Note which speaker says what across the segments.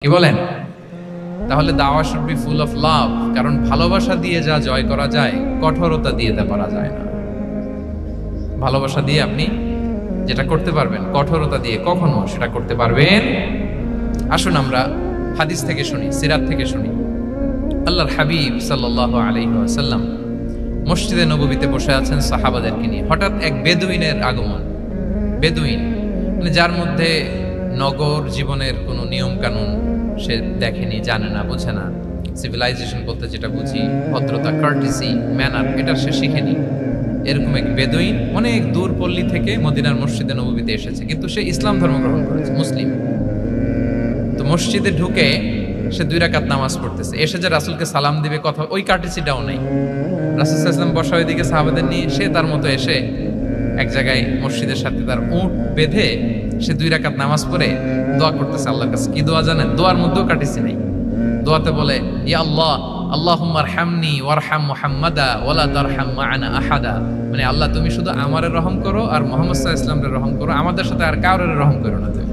Speaker 1: কি বলেন? তাহলে দাওয়া should be full of love, কারণ ভালোবাসা দিয়ে যা জয় করা যায় কঠোরতা দিয়ে তা করা যায় না। ভালোবাসা দিয়ে আপনি যেটা করতে পারবেন, কঠোরতা দিয়ে কখনো সেটা করতে পারবেন। আসুন আমরা হাদিস থেকে শুনি, সিরাত থেকে শুনি। আল্লাহর হাবিব সাল্লাল্লাহু আলাইহি ওয়াসাল্লাম মসজিদে নববীতে বসে আছেন সাহাবাদেরকে নিয়ে। হঠাৎ এক বেদুইনের আগমন। বেদুইন মানে যার মধ্যে নগর জীবনের কোনো নিয়ম কানুন সে দেখেনি, জানে না, বোঝে না। সিভিলাইজেশন বলতে যেটা বুঝি, ভদ্রতা, কার্টিসি, ম্যানার, এটা সে শিখেনি। এরকম এক বেদুইন অনেক দূর পল্লী থেকে মদিনার মসজিদে নববীতে এসেছে, কিন্তু সে ইসলাম ধর্ম গ্রহণ করেছে, মুসলিম। তো মসজিদে ঢুকে সে 2 রাকাত নামাজ পড়তেছে। এসে যে রাসূলকে সালাম দিবে, কথা ওই কার্টিসিটাও নাই। রাসূল সাল্লাল্লাহু আলাইহি ওয়াসাল্লাম বসা ওইদিকে সাহাবাদের নিয়ে, সে তার মতো এসে এক জায়গায় মসজিদের সাথে তার উট বেঁধে সে 2 রাকাত নামাজ পড়ে দোয়া করতেছে আল্লাহর কাছে। কি দোয়া জানেন? দোয়ার মধ্যেও কাটিছি নাই। দোয়াতে বলে, ইয়া আল্লাহ, আল্লাহুম্মা আরহামনি ওয়ারহাম মুহাম্মাদা ওয়ালা তারহাম মা'ানা আহাদা। মানে আল্লাহ, তুমি শুধু আমারে রহম করো আর মুহাম্মদ সাল্লাল্লাহু আলাইহি ওয়াসাল্লামের রহম করো, আমাদের সাথে আর কাউরে রহম করো না তুমি।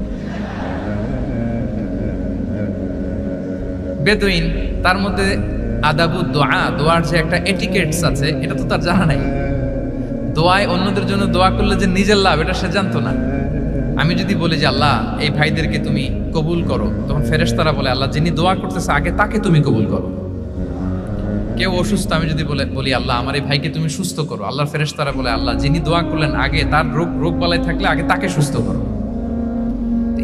Speaker 1: বেদুইন, তার মধ্যে আদাবু দোয়া, দোয়ার যে একটা এটিকেটস আছে, এটা তো তার জানা নাই। দোয়ায় অন্যদের জন্য দোয়া করলে যে নিজের লাভ, এটা সে জানতো না। আমি যদি বলি যে আল্লাহ এই ভাইদেরকে তুমি কবুল করো, তখন ফেরেশতারা বলে আল্লাহ যিনি দোয়া করতেছে আগে তাকে তুমি কবুল করো। কেউ অসুস্থ, আমি যদি বলি আল্লাহ আমার এই ভাইকে তুমি সুস্থ করো, আল্লাহর ফেরেশতারা বলে আল্লাহ যিনি দোয়া করলেন আগে তার রোগ বালাই থাকলে আগে তাকে সুস্থ করো।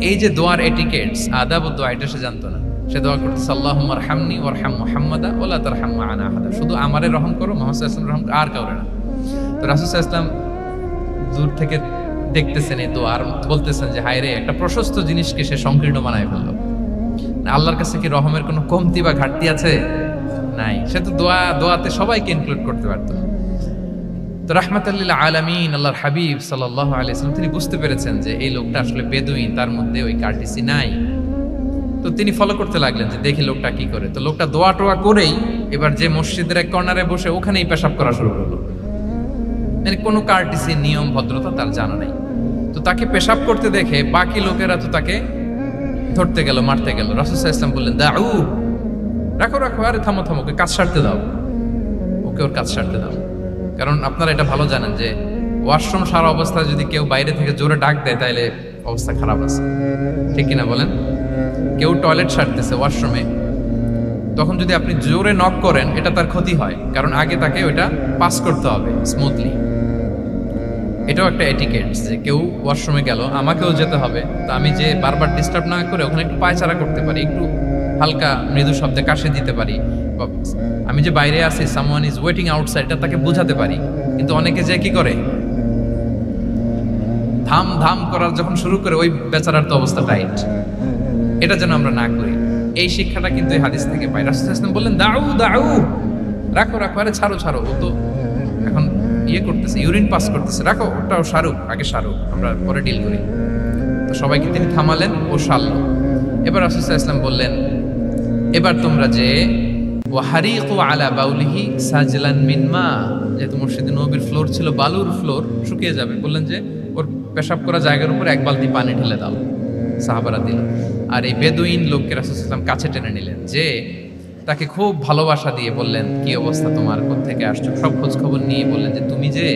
Speaker 1: এই যে দোয়ার এটিকেটস, আদাব দোয়া, এটা সে জানতো না। সে দোয়া করতেছে আল্লাহুম্মা আরহামনি ওয়ারহাম মুহাম্মাদা ওয়ালা তারহাম মা'ানা আহাদা, শুধু আমারে রহম করো, মুহাম্মদ সাল্লাল্লাহু আলাইহি ওয়াসাল্লাম রহম, আর কাউরে না। তো রাসূল সাল্লাল্লাহু আলাইহি ওয়াসাল্লাম দূর থেকে দেখতেছেন এই দোয়া, আর বলতেছেন যে হায় রে, একটা প্রশস্ত জিনিসকে সে সংকীর্ণ বানায় ফেলল। আল্লাহর কাছে কি রহমের কোনো কমতি বা ঘাটতি আছে? নাই। সে তো দোয়াতে সবাইকে ইনক্লুড করতে পারত। তো রাহমাতাল লিল আলামিন আল্লাহর হাবিব সাল্লাল্লাহু আলাইহি ওয়াসাল্লাম তিনি বুঝতে পেরেছেন যে এই লোকটা আসলে বেদুইন, তার মধ্যে ওই কার্টিসি নাই। তো তিনি ফলো করতে লাগলেন যে দেখি লোকটা কি করে। তো লোকটা দোয়া টোয়া করেই এবার যে মসজিদের এক কর্নারে বসে ওখানেই পেশাব করা শুরু করলো। মানে কোনো কার্টিসি, নিয়ম, ভদ্রতা তার জানা নাই। তো তাকে পেশাব করতে দেখে বাকি লোকেরা তো তাকে ধরতে গেল, মারতে গেল। রাসূল সাল্লাল্লাহু আলাইহি ওয়াসাল্লাম বললেন, দাউ, রাখো রাখো, আরে থামো থামো, ওকে কাজ সারতে দাও, ওকে ওর কাজ সারতে দাও। কারণ আপনারা এটা ভালো জানেন যে ওয়াশরুম সারা অবস্থায় যদি কেউ বাইরে থেকে জোরে ডাক দেয় তাহলে অবস্থা খারাপ আছে, ঠিক কিনা বলেন? কেউ টয়লেট সারতেছে ওয়াশরুমে, তখন যদি আপনি জোরে নক করেন এটা তার ক্ষতি হয়, কারণ আগে তাকে ওইটা পাস করতে হবে স্মুথলি। এটাও একটা এটিকেট যে কেউ ওয়াশরুমে গেল, আমাকেও যেতে হবে, তো আমি যে বারবার ডিস্টার্ব না করে ওখানে একটু পায়চারা করতে পারি, একটু হালকা মৃদু শব্দে কাশে দিতে পারি। আমি যে বাইরে আছি, সামওয়ান ইজ ওয়েটিং আউটসাইড, এটা তাকে বোঝাতে পারি। কিন্তু অনেকে যে কি করে, ধাম ধাম করার যখন শুরু করে, ওই বেচারার তো অবস্থা টাইট। এটা যেন আমরা না করি, এই শিক্ষাটা কিন্তু এই হাদিস থেকে পাই। রাসূল সাল্লাল্লাহু আলাইহি ওয়াসাল্লাম বললেন, দাউ দাউ, রাখো রাখো, আরে ছাড়ো ছাড়ো, ও তো এখন করতেছে, ইউরিন পাস করতেছে, রাখো, ওটাও সারুক, আগে সারুক, আমরা পরে ডিল করি। তো সবাইকে তিনি থামালেন, ও সারল। এবার রাসূল সাল্লাল্লাহু আলাইহি ওয়াসাল্লাম বললেন, এবার তোমরা যে ওয়াহারিকু আলা বাউলিহি সাজলান মিন মা, যেহেতু মসজিদে নববীর ফ্লোর ছিল বালুর ফ্লোর, শুকিয়ে যাবে, বললেন যে ওর পেশাব করা জায়গার উপর 1 বালতি পানি ঢেলে দাও। সাহাবারা দিল। আর এই বেদুইন লোককে রাসূল সাল্লাল্লাহু আলাইহি ওয়াসাল্লাম কাছে টেনে নিলেন, যে তাকে খুব ভালোবাসা দিয়ে বললেন, কি অবস্থা তোমার, কোত্থেকে আসছো, সব খোঁজ খবর নিয়ে বললেন যে তুমি যে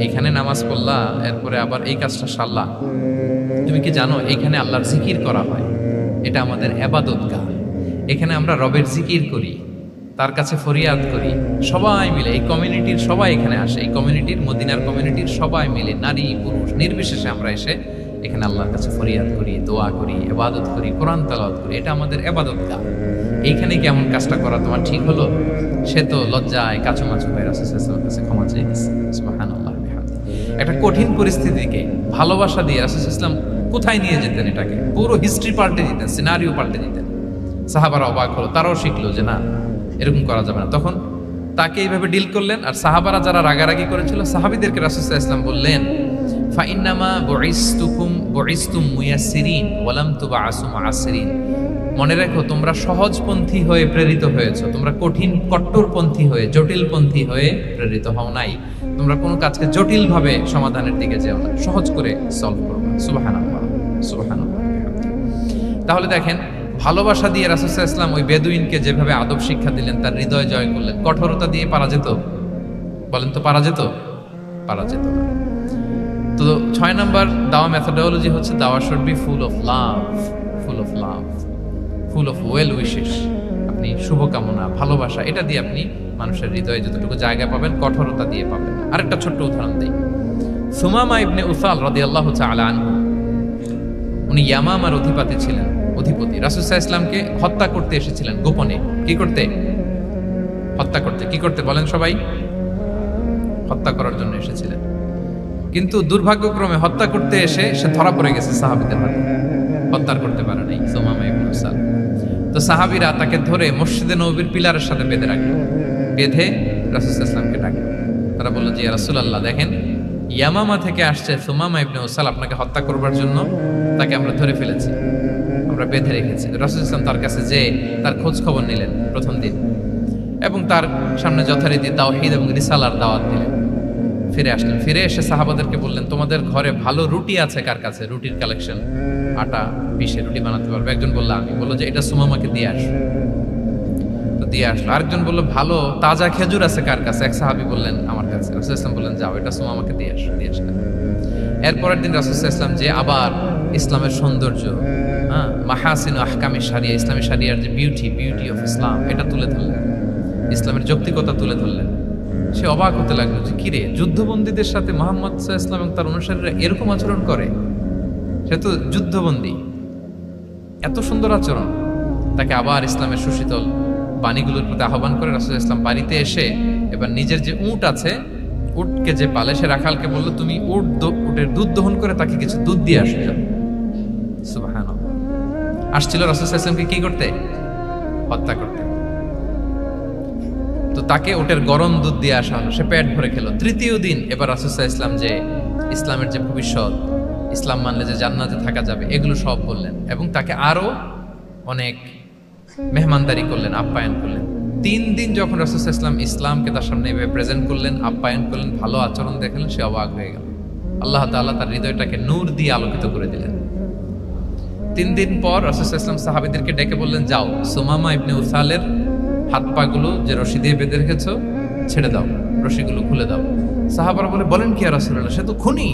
Speaker 1: এইখানে নামাজ পড়লা, এরপরে আবার এই কাজটা সারলা, তুমি কি জানো এইখানে আল্লাহর জিকির করা হয়, এটা আমাদের ইবাদতগাহ, এখানে আমরা রবের জিকির করি, তার কাছে ফরিয়াদ করি, সবাই মিলে, এই কমিউনিটির সবাই এখানে আসে, এই কমিউনিটির, মদিনার কমিউনিটির সবাই মিলে, নারী পুরুষ নির্বিশেষে আমরা এসে এখানে আল্লাহর কাছে ফরিয়াদ করি, দোয়া করি, ইবাদত করি, কোরআন তেলাওয়াত করি, এটা আমাদের ইবাদতগাহ। এইখানে কেমন কাজটা করা তোমার ঠিক হলো? সে তো লজ্জায় কাচুমাচু হয়ে রাসূল সাল্লাল্লাহু আলাইহি ওয়াসাল্লামের কাছে ক্ষমা চেয়ে গেছে। সুবহানাল্লাহ বিহামদি। একটা কঠিন পরিস্থিতিকে ভালোবাসা দিয়ে রাসূল সাল্লাল্লাহু আলাইহি ওয়াসাল্লাম কোথায় নিয়ে যেতেন, এটাকে পুরো হিস্ট্রি পাল্টে দিতেন, সিনারিও পাল্টে দিতেন। সাহাবারা অবাক হলো, তারাও শিখলো যে না, এরকম করা যাবে না। তখন তাকে এইভাবে ডিল করলেন। আর সাহাবারা যারা রাগারাগি করেছিল, সাহাবীদেরকে রাসূল সাল্লাল্লাহু আলাইহি ওয়াসাল্লাম বললেন, ফাইন্নামা বুইসতুম মুয়াসসিরিন ওয়া লাম তুবআসু মুআসসিরিন, মনে রাখো তোমরা সহজপন্থী হয়ে প্রেরিত হয়েছো, তোমরা কঠিন কট্টরপন্থী হয়ে, জটিলপন্থী হয়ে প্রেরিত হও নাই। তোমরা কোনো কাজকে জটিল ভাবে সমাধানের দিকে যেও না, সহজ করে সলভ করো। সুবহানাল্লাহ, সুবহানাল্লাহ। তাহলে দেখেন ভালোবাসা দিয়ে রাসূল সাল্লাল্লাহু আলাইহি ওয়াসাল্লাম ওই বেদুইনকে যেভাবে আদব শিক্ষা দিলেন, তার হৃদয় জয় করলেন, কঠোরতা দিয়ে পারা যেত? বলেন তো পারা যেত? পারা যেত না। তো 6 নাম্বার দাওয়া মেথোডোলজি হচ্ছে দাওয়া should be full of love, full of love, full of well wishes. আপনি শুভকামনা, ভালোবাসা, এটা দিয়ে আপনি মানুষের হৃদয়ে যতটুকু জায়গা পাবেন, কঠোরতা দিয়ে পাবেন না। আরেকটা ছোট্ট উদাহরণ দিই। সুমামা ইবনে উসাল রাদিয়াল্লাহু তাআলা আনহু, উনি ইয়ামামার অধিপতি ছিলেন, অধিপতি। রাসূল সাল্লাল্লাহু আলাইহি ওয়াসাল্লামকে হত্যা করতে এসেছিলেন গোপনে। কি করতে? হত্যা করতে। কি করতে বলেন সবাই? হত্যা করার জন্য এসেছিলেন। কিন্তু দুর্ভাগ্যক্রমে হত্যা করতে এসে সে ধরা পড়ে গেছে সাহাবীদের হাতে, হত্যা করতে পারে নাই সুমামা ইবনে উসাল। তো সাহাবীরা তাকে ধরে মসজিদে নববীর পিলারের সাথে বেঁধে রাখলো, বেঁধে রাসূল সাল্লাল্লাহু আলাইহি ওয়াসাল্লামকে ডাকলো। তারা বলল যে ইয়া রাসূলুল্লাহ, দেখেন ইয়ামামা থেকে আসছে সুমামা ইবনে উসাল, আপনাকে হত্যা করবার জন্য তাকে আমরা ধরে ফেলেছি, আমরা বেঁধে রেখেছি। রাসূল সাল্লাল্লাহু আলাইহি ওয়াসাল্লাম তার কাছে যেয়ে তার খোঁজ খবর নিলেন প্রথম দিন, এবং তার সামনে যথারীতি তাওহীদ এবং রিসালার দাওয়াত দিলেন। ফিরে আসলেন, ফিরে এসে সাহাবাদেরকে বললেন, তোমাদের ঘরে ভালো রুটি আছে কার কাছে? রুটির কালেকশন, আটা পিষে রুটি বানাতে পারবে। একজন বলল আমি, বললো যে এটা সুমামাকে দিয়ে আস। তো দিয়ে আসলো। আরেকজন বললো ভালো তাজা খেজুর আছে কার কাছে? এক সাহাবী বললেন আমার কাছে। রাসূল সাল্লাল্লাহু আলাইহি ওয়াসাল্লাম বললেন যাও, এটা সুমামাকে দিয়ে আস। দিয়ে আসলেন। এরপরের দিন রাসূল সাল্লাল্লাহু আলাইহি ওয়াসাল্লাম যে আবার ইসলামের সৌন্দর্য, মাহাসিন আহকামি শারিয়া, ইসলামী শারিয়ার যে বিউটি অফ ইসলাম, এটা তুলে ধরলেন, ইসলামের যৌক্তিকতা তুলে ধরলেন। সে অবাক হতে লাগলো যে কিরে, যুদ্ধবন্দীদের সাথে মুহাম্মদ সাল্লাল্লাহু আলাইহি ওয়াসাল্লাম এবং তার অনুসারীরা এরকম আচরণ করে? সে তো যুদ্ধবন্দী, এত সুন্দর আচরণ। তাকে আবার ইসলামের সুশীতল বাণীগুলোর প্রতি আহ্বান করে রাসূল সাল্লাল্লাহু আলাইহি ওয়াসাল্লাম বাড়িতে এসে এবার নিজের যে উট আছে, উটকে যে পালে, সে রাখালকে বলল তুমি উটের দুধ দহন করে তাকে কিছু দুধ দিয়ে আসো। সুবহানাল্লাহ। আসছিল রাসূল সাল্লাল্লাহু আলাইহি ওয়াসাল্লামকে কি করতে? হত্যা করতে। তো তাকে ওটের গরম দুধ দিয়ে আসা হলো, সে পেট ভরে খেলো। তৃতীয় দিন এবার রাসূল সাল্লাল্লাহু আলাইহি ওয়াসাল্লাম যে ইসলামের যে ভবিষ্যৎ, ইসলাম মানলে যে জান্নাতে থাকা যাবে, এগুলো সব বললেন এবং তাকে আরো অনেক মেহমানদারি করলেন, আপ্যায়ন করলেন। 3 দিন যখন রাসূল সাল্লাল্লাহু আলাইহি ওয়াসাল্লাম ইসলামকে তার সামনে এভাবে প্রেজেন্ট করলেন, আপ্যায়ন করলেন, ভালো আচরণ দেখালেন, সে অবাক হয়ে গেল। আল্লাহ তাআলা তার হৃদয়টাকে নূর দিয়ে আলোকিত করে দিলেন। 3 দিন পর রাসূল সাল্লাল্লাহু আলাইহি ওয়াসাল্লাম সাহাবীদেরকে ডেকে বললেন, যাও সুমামা ইবনে উসালের হাত পা গুলো যে রশি দিয়ে বেঁধে রেখেছো ছেড়ে দাও, রশিগুলো খুলে দাও। সাহাবারা বলেন কি ইয়া রাসূলুল্লাহ, সে তো খুনি,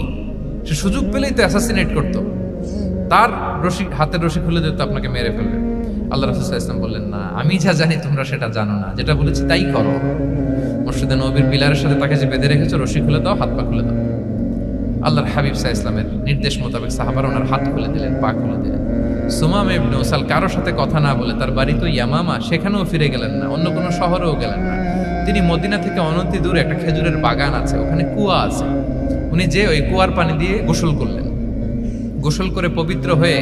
Speaker 1: সে সুযোগ পেলেই তো অ্যাসাসিনেট করতো, তার রশি, হাতের রশি খুলে দিতে আপনাকে মেরে ফেলবে। আল্লাহ রাসূল সাল্লাল্লাহু আলাইহি ওয়াসাল্লাম বললেন, না, আমি যা জানি তোমরা সেটা জানো না, যেটা বলেছি তাই করো। মসজিদে নববীর পিলারের সাথে তাকে যে বেঁধে রেখেছো, রশি খুলে দাও, হাত পা খুলে দাও। আল্লাহর হাবিব সাল্লাল্লাহু আলাইহি ওয়াসাল্লামের নির্দেশ মোতাবেক সাহাবারা ওনার হাত খুলে দিলেন, পা খুলে দিলেন। সুমামা ইবনে উসাল কারোর সাথে কথা না বলে, তার বাড়ি তো ইয়ামামা, সেখানেও ফিরে গেলেন না, অন্য কোনো শহরেও গেলেন না। তিনি মদিনা থেকে অনতি দূরে একটা খেজুরের বাগান আছে, ওখানে কুয়া আছে, উনি যে ওই কুয়ার পানি দিয়ে গোসল করলেন। গোসল করে পবিত্র হয়ে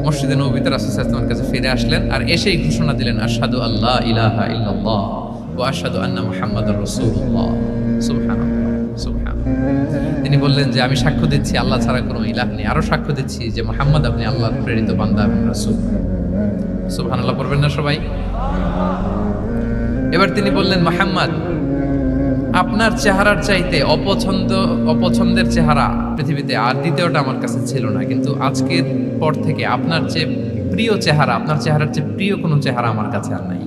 Speaker 1: মসজিদে নববীতে রাসূল সাল্লাল্লাহু আলাইহি ওয়াসাল্লামের কাছে ফিরে আসলেন, আর এসেই ঘোষণা দিলেন, আশহাদু আল্লা ইলাহা ইল্লাল্লাহ ওয়া আশহাদু আন্না মুহাম্মাদুর রাসূলুল্লাহ। সুবহানাল্লাহ, সুবহানাল্লাহ। তিনি বললেন যে আমি সাক্ষ্য দিচ্ছি আল্লাহ ছাড়া কোনো ইলাহ নেই, আরো সাক্ষ্য দিচ্ছি যে মুহাম্মদ আপনি আল্লাহর প্রেরিত বান্দা এবং রাসূল। সুবহানাল্লাহ পড়বেন না সবাই? এবার তিনি বললেন, মুহাম্মদ, আপনার চেহারার চাইতে অপছন্দের চেহারা পৃথিবীতে আর দ্বিতীয়টা আমার কাছে ছিল না, কিন্তু আজকের পর থেকে আপনার চেয়ে প্রিয় চেহারা, আপনার চেহারার চেয়ে প্রিয় কোনো চেহারা আমার কাছে আর নাই।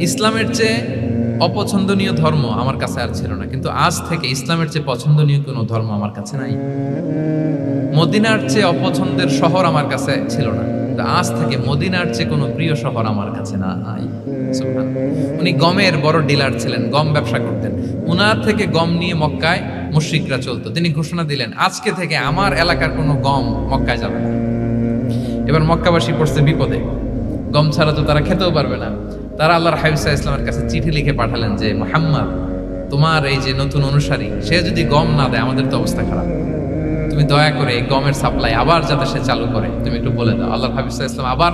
Speaker 1: ইসলামের চেয়ে অপছন্দনীয় ধর্ম আমার কাছে আর ছিল না, কিন্তু আজ থেকে ইসলামের চেয়ে পছন্দনীয় কোনো ধর্ম আমার কাছে নাই। মদিনার চেয়ে অপছন্দের শহর আমার কাছে ছিল না, আজ থেকে মদিনার চেয়ে কোনো প্রিয় শহর আমার কাছে নাই। উনি গমের বড় ডিলার ছিলেন, গম ব্যবসা করতেন। উনার থেকে গম নিয়ে মক্কায় মুশরিকরা চলতো। তিনি ঘোষণা দিলেন, আজকে থেকে আমার এলাকার কোনো গম মক্কায় যাবে না। এবার মক্কাবাসী পড়ছে বিপদে, গম ছাড়া তো তারা খেতেও পারবে না। তারা আল্লাহর হাবিব সাল্লাল্লাহু আলাইহি ওয়াসাল্লামের কাছে চিঠি লিখে পাঠালেন যে, মুহাম্মদ, তোমার এই যে নতুন অনুসারী, সে যদি গম না দেয় আমাদের তো অবস্থা খারাপ, তুমি দয়া করে এই গমের সাপ্লাই আবার যাতে সে চালু করে তুমি একটু বলে দাও। আল্লাহর হাবিব সাল্লাল্লাহু আলাইহি ওয়াসাল্লাম আবার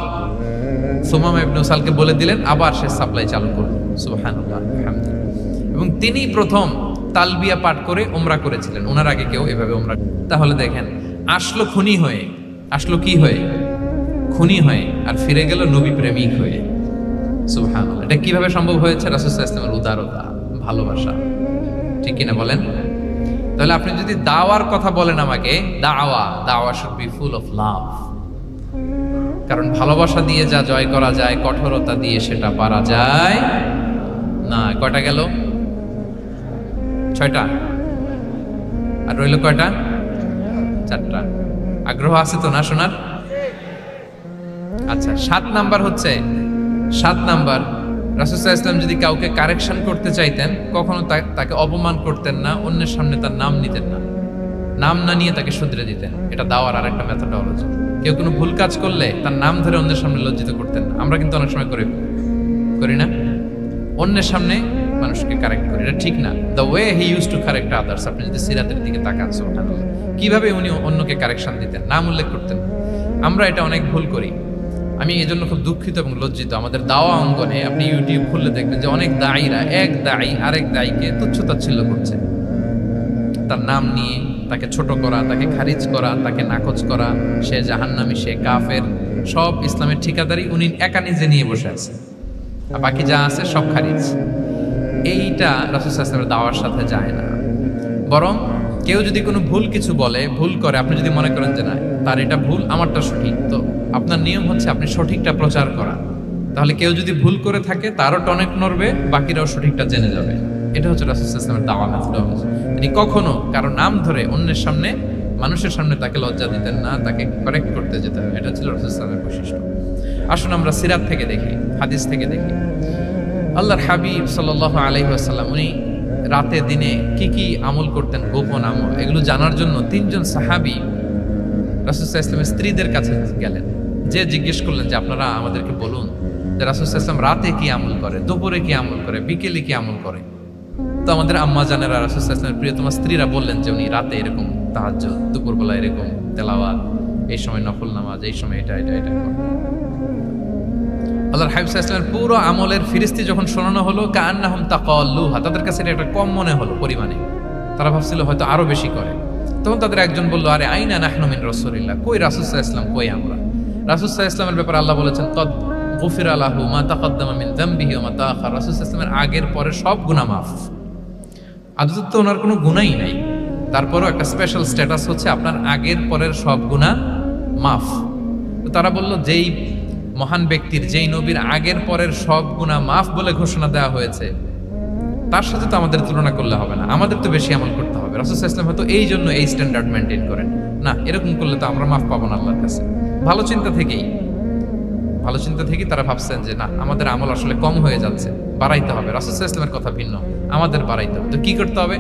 Speaker 1: সুমামা ইবনে উসালকে বলে দিলেন, আবার সে সাপ্লাই চালু করল। সুবহানাল্লাহ, আলহামদুলিল্লাহ। এবং তিনি প্রথম তালবিয়া পাঠ করে উমরা করেছিলেন, ওনার আগে কেউ এভাবে উমরা। তাহলে দেখেন, আসলো খুনি হয়ে, আসলো কি হয়ে? খুনি হয়ে, আর ফিরে গেল নবী প্রেমিক হয়ে। সুবহানাল্লাহ। এটা কিভাবে সম্ভব হয়েছে? রাসূল সাল্লাল্লাহু আলাইহি ওয়াসাল্লামের উদারতা, ভালোবাসা, ঠিক কিনা বলেন? তাহলে আপনি যদি দাওয়ার কথা বলেন আমাকে, দাওয়া should be full of love, কারণ ভালোবাসা দিয়ে যা জয় করা যায়, কঠোরতা দিয়ে সেটা পারা যায় না। কয়টা গেল? 6টা। আর রইল কয়টা? 4টা। আগ্রহ আছে তো না শোনার? আচ্ছা, 7 নাম্বার হচ্ছে, 7 নাম্বার, রাসূল সাল্লাল্লাহু আলাইহি ওয়াসাল্লাম যদি কাউকে কারেকশন করতে চাইতেন, কখনো তাকে অপমান করতেন না, অন্যের সামনে তার নাম নিতেন না, নাম না নিয়ে তাকে শুধরে দিতেন। এটা দাওয়ার আরেকটা মেথডোলজি। কেউ কোনো ভুল কাজ করলে তার নাম ধরে অন্যের সামনে লজ্জিত করতেন না। আমরা কিন্তু অনেক সময় করি না, অন্যের সামনে মানুষকে কারেক্ট করি, এটা ঠিক না। The way he use to correct others, আপনি যদি সিরাতের দিকে তাকান সুবহানাল্লাহ, কিভাবে উনি অন্যকে কারেকশন দিতেন, নাম উল্লেখ করতেন। আমরা এটা অনেক ভুল করি। আমি এই জন্য খুব দুঃখিত এবং লজ্জিত। আমাদের দাওয়া অঙ্গনে আপনি ইউটিউব খুললে দেখবেন যে অনেক দায়ীরা, এক দায়ী আরেক দায়ীকে তুচ্ছ-তাচ্ছিল্য করছে, তার নাম নিয়ে তাকে ছোট করা, তাকে খারিজ করা, তাকে নাকচ করা, সে জাহান্নামী, সে কাফের, সব ইসলামের ঠিকাদারি উনি একা নিজে নিয়ে বসে আছে, আর বাকি যা আছে সব খারিজ। এইটা রাসূল সাল্লাল্লাহু আলাইহি ওয়াসাল্লামের দাওয়ার সাথে যায় না। বরং কেউ যদি কোনো ভুল কিছু বলে, ভুল করে, আপনি যদি মনে করেন যে না তার এটা ভুল, আমারটা সঠিক, তো আপনার নিয়ম হচ্ছে আপনি সঠিকটা প্রচার করা। তাহলে কেউ যদি ভুল করে থাকে তারও টনেক নড়বে, বাকিরাও সঠিকটা জেনে যাবে। এটা হচ্ছে রাসূল সাল্লাল্লাহু আলাইহি ওয়াসাল্লামের দাওয়া মেথডোলজি। তিনি কখনো কারো নাম ধরে অন্যের সামনে, মানুষের সামনে তাকে লজ্জা দিতেন না, তাকে কারেক্ট করতে যেতেন। এটা ছিল রাসূল সাল্লাল্লাহু আলাইহি ওয়াসাল্লামের বৈশিষ্ট্য। আসুন আমরা সিরাত থেকে দেখি, হাদিস থেকে দেখি। আল্লাহর হাবিব সাল্লাল্লাহু আলাইহি ওয়াসাল্লাম উনি রাতে দিনে কি কি আমল করতেন, গোপন আমল, এগুলো জানার জন্য 3 জন সাহাবী রাসূল সাল্লাল্লাহু আলাইহি ওয়াসাল্লামের স্ত্রীদের কাছে গেলেন। যে জিজ্ঞেস করলেন যে আপনারা আমাদেরকে বলুন যে রাসূল সাল্লাল্লাহু আলাইহি ওয়াসাল্লাম রাতে কি আমল করে, দুপুরে কি আমল করে, বিকেলে কি আমল করে। তো আমাদের আম্মা জানেরা, রাসূল সাল্লাল্লাহু আলাইহি ওয়াসাল্লামের প্রিয়তমা স্ত্রীরা বললেন যে উনি রাতে এরকম তাহাজ্জুদ, দুপুরবেলা এরকম তেলাওয়াত, এই সময় নফল নামাজ, এই সময় এটা এটা এটা করে। আল্লাহর হাবিব সাল্লাল্লাহু আলাইহি ওয়াসাল্লামের পুরো আমলের ফিরিস্তি যখন শোনানো হলো, কাআন্নাহুম তাকাল্লুহা, তাদের কাছে এটা একটা কম মনে হলো পরিমাণে, তারা ভাবছিল হয়তো আরো বেশি করে। তখন তাদের একজন বলল, আরে আইনা নাহনু মিন রাসূলিল্লাহ, কই রাসূল সাল্লাল্লাহু আলাইহি ওয়াসাল্লাম, কই আমরা। রাসূল সাল্লাল্লাহু আলাইহি ওয়াসাল্লামের ব্যাপারে আল্লাহ বলেছেন, কদ গুফিরা লাহু মা তাকাদ্দামা মিন যামবিহি ওয়া মা তাআখার, রাসূল সাল্লাল্লাহু আলাইহি ওয়াসাল্লামের আগের পরের সব গুনাহ মাফ। আদতে তো ওনার কোনো গুনাহই নাই, তারপরও একটা স্পেশাল স্ট্যাটাস হচ্ছে আপনার আগের পরের সব গুনাহ মাফ। তো তারা বলল, যেই মহান ব্যক্তির, যেই নবীর আগের পরের সব গুনাহ মাফ বলে ঘোষণা দেওয়া হয়েছে, তার সাথে তো আমাদের তুলনা করলে হবে না, আমাদের তো বেশি আমল করতে হবে। রাসূল সাল্লাল্লাহু আলাইহি ওয়াসাল্লাম হয়তো এই জন্য এই স্ট্যান্ডার্ড মেনটেন করেন না, এরকম করলে তো আমরা মাফ পাবো না আল্লাহর কাছে। ভালো চিন্তা থেকেই তারা ভাবছেন যে না, আমাদের আমল আসলে কম হয়ে যাচ্ছে, বাড়াইতে হবে। রাসূল সাল্লাল্লাহু আলাইহি ওয়াসাল্লামের কথা ভিন্ন, আমাদের বাড়াইতে হবে। তো কি করতে হবে?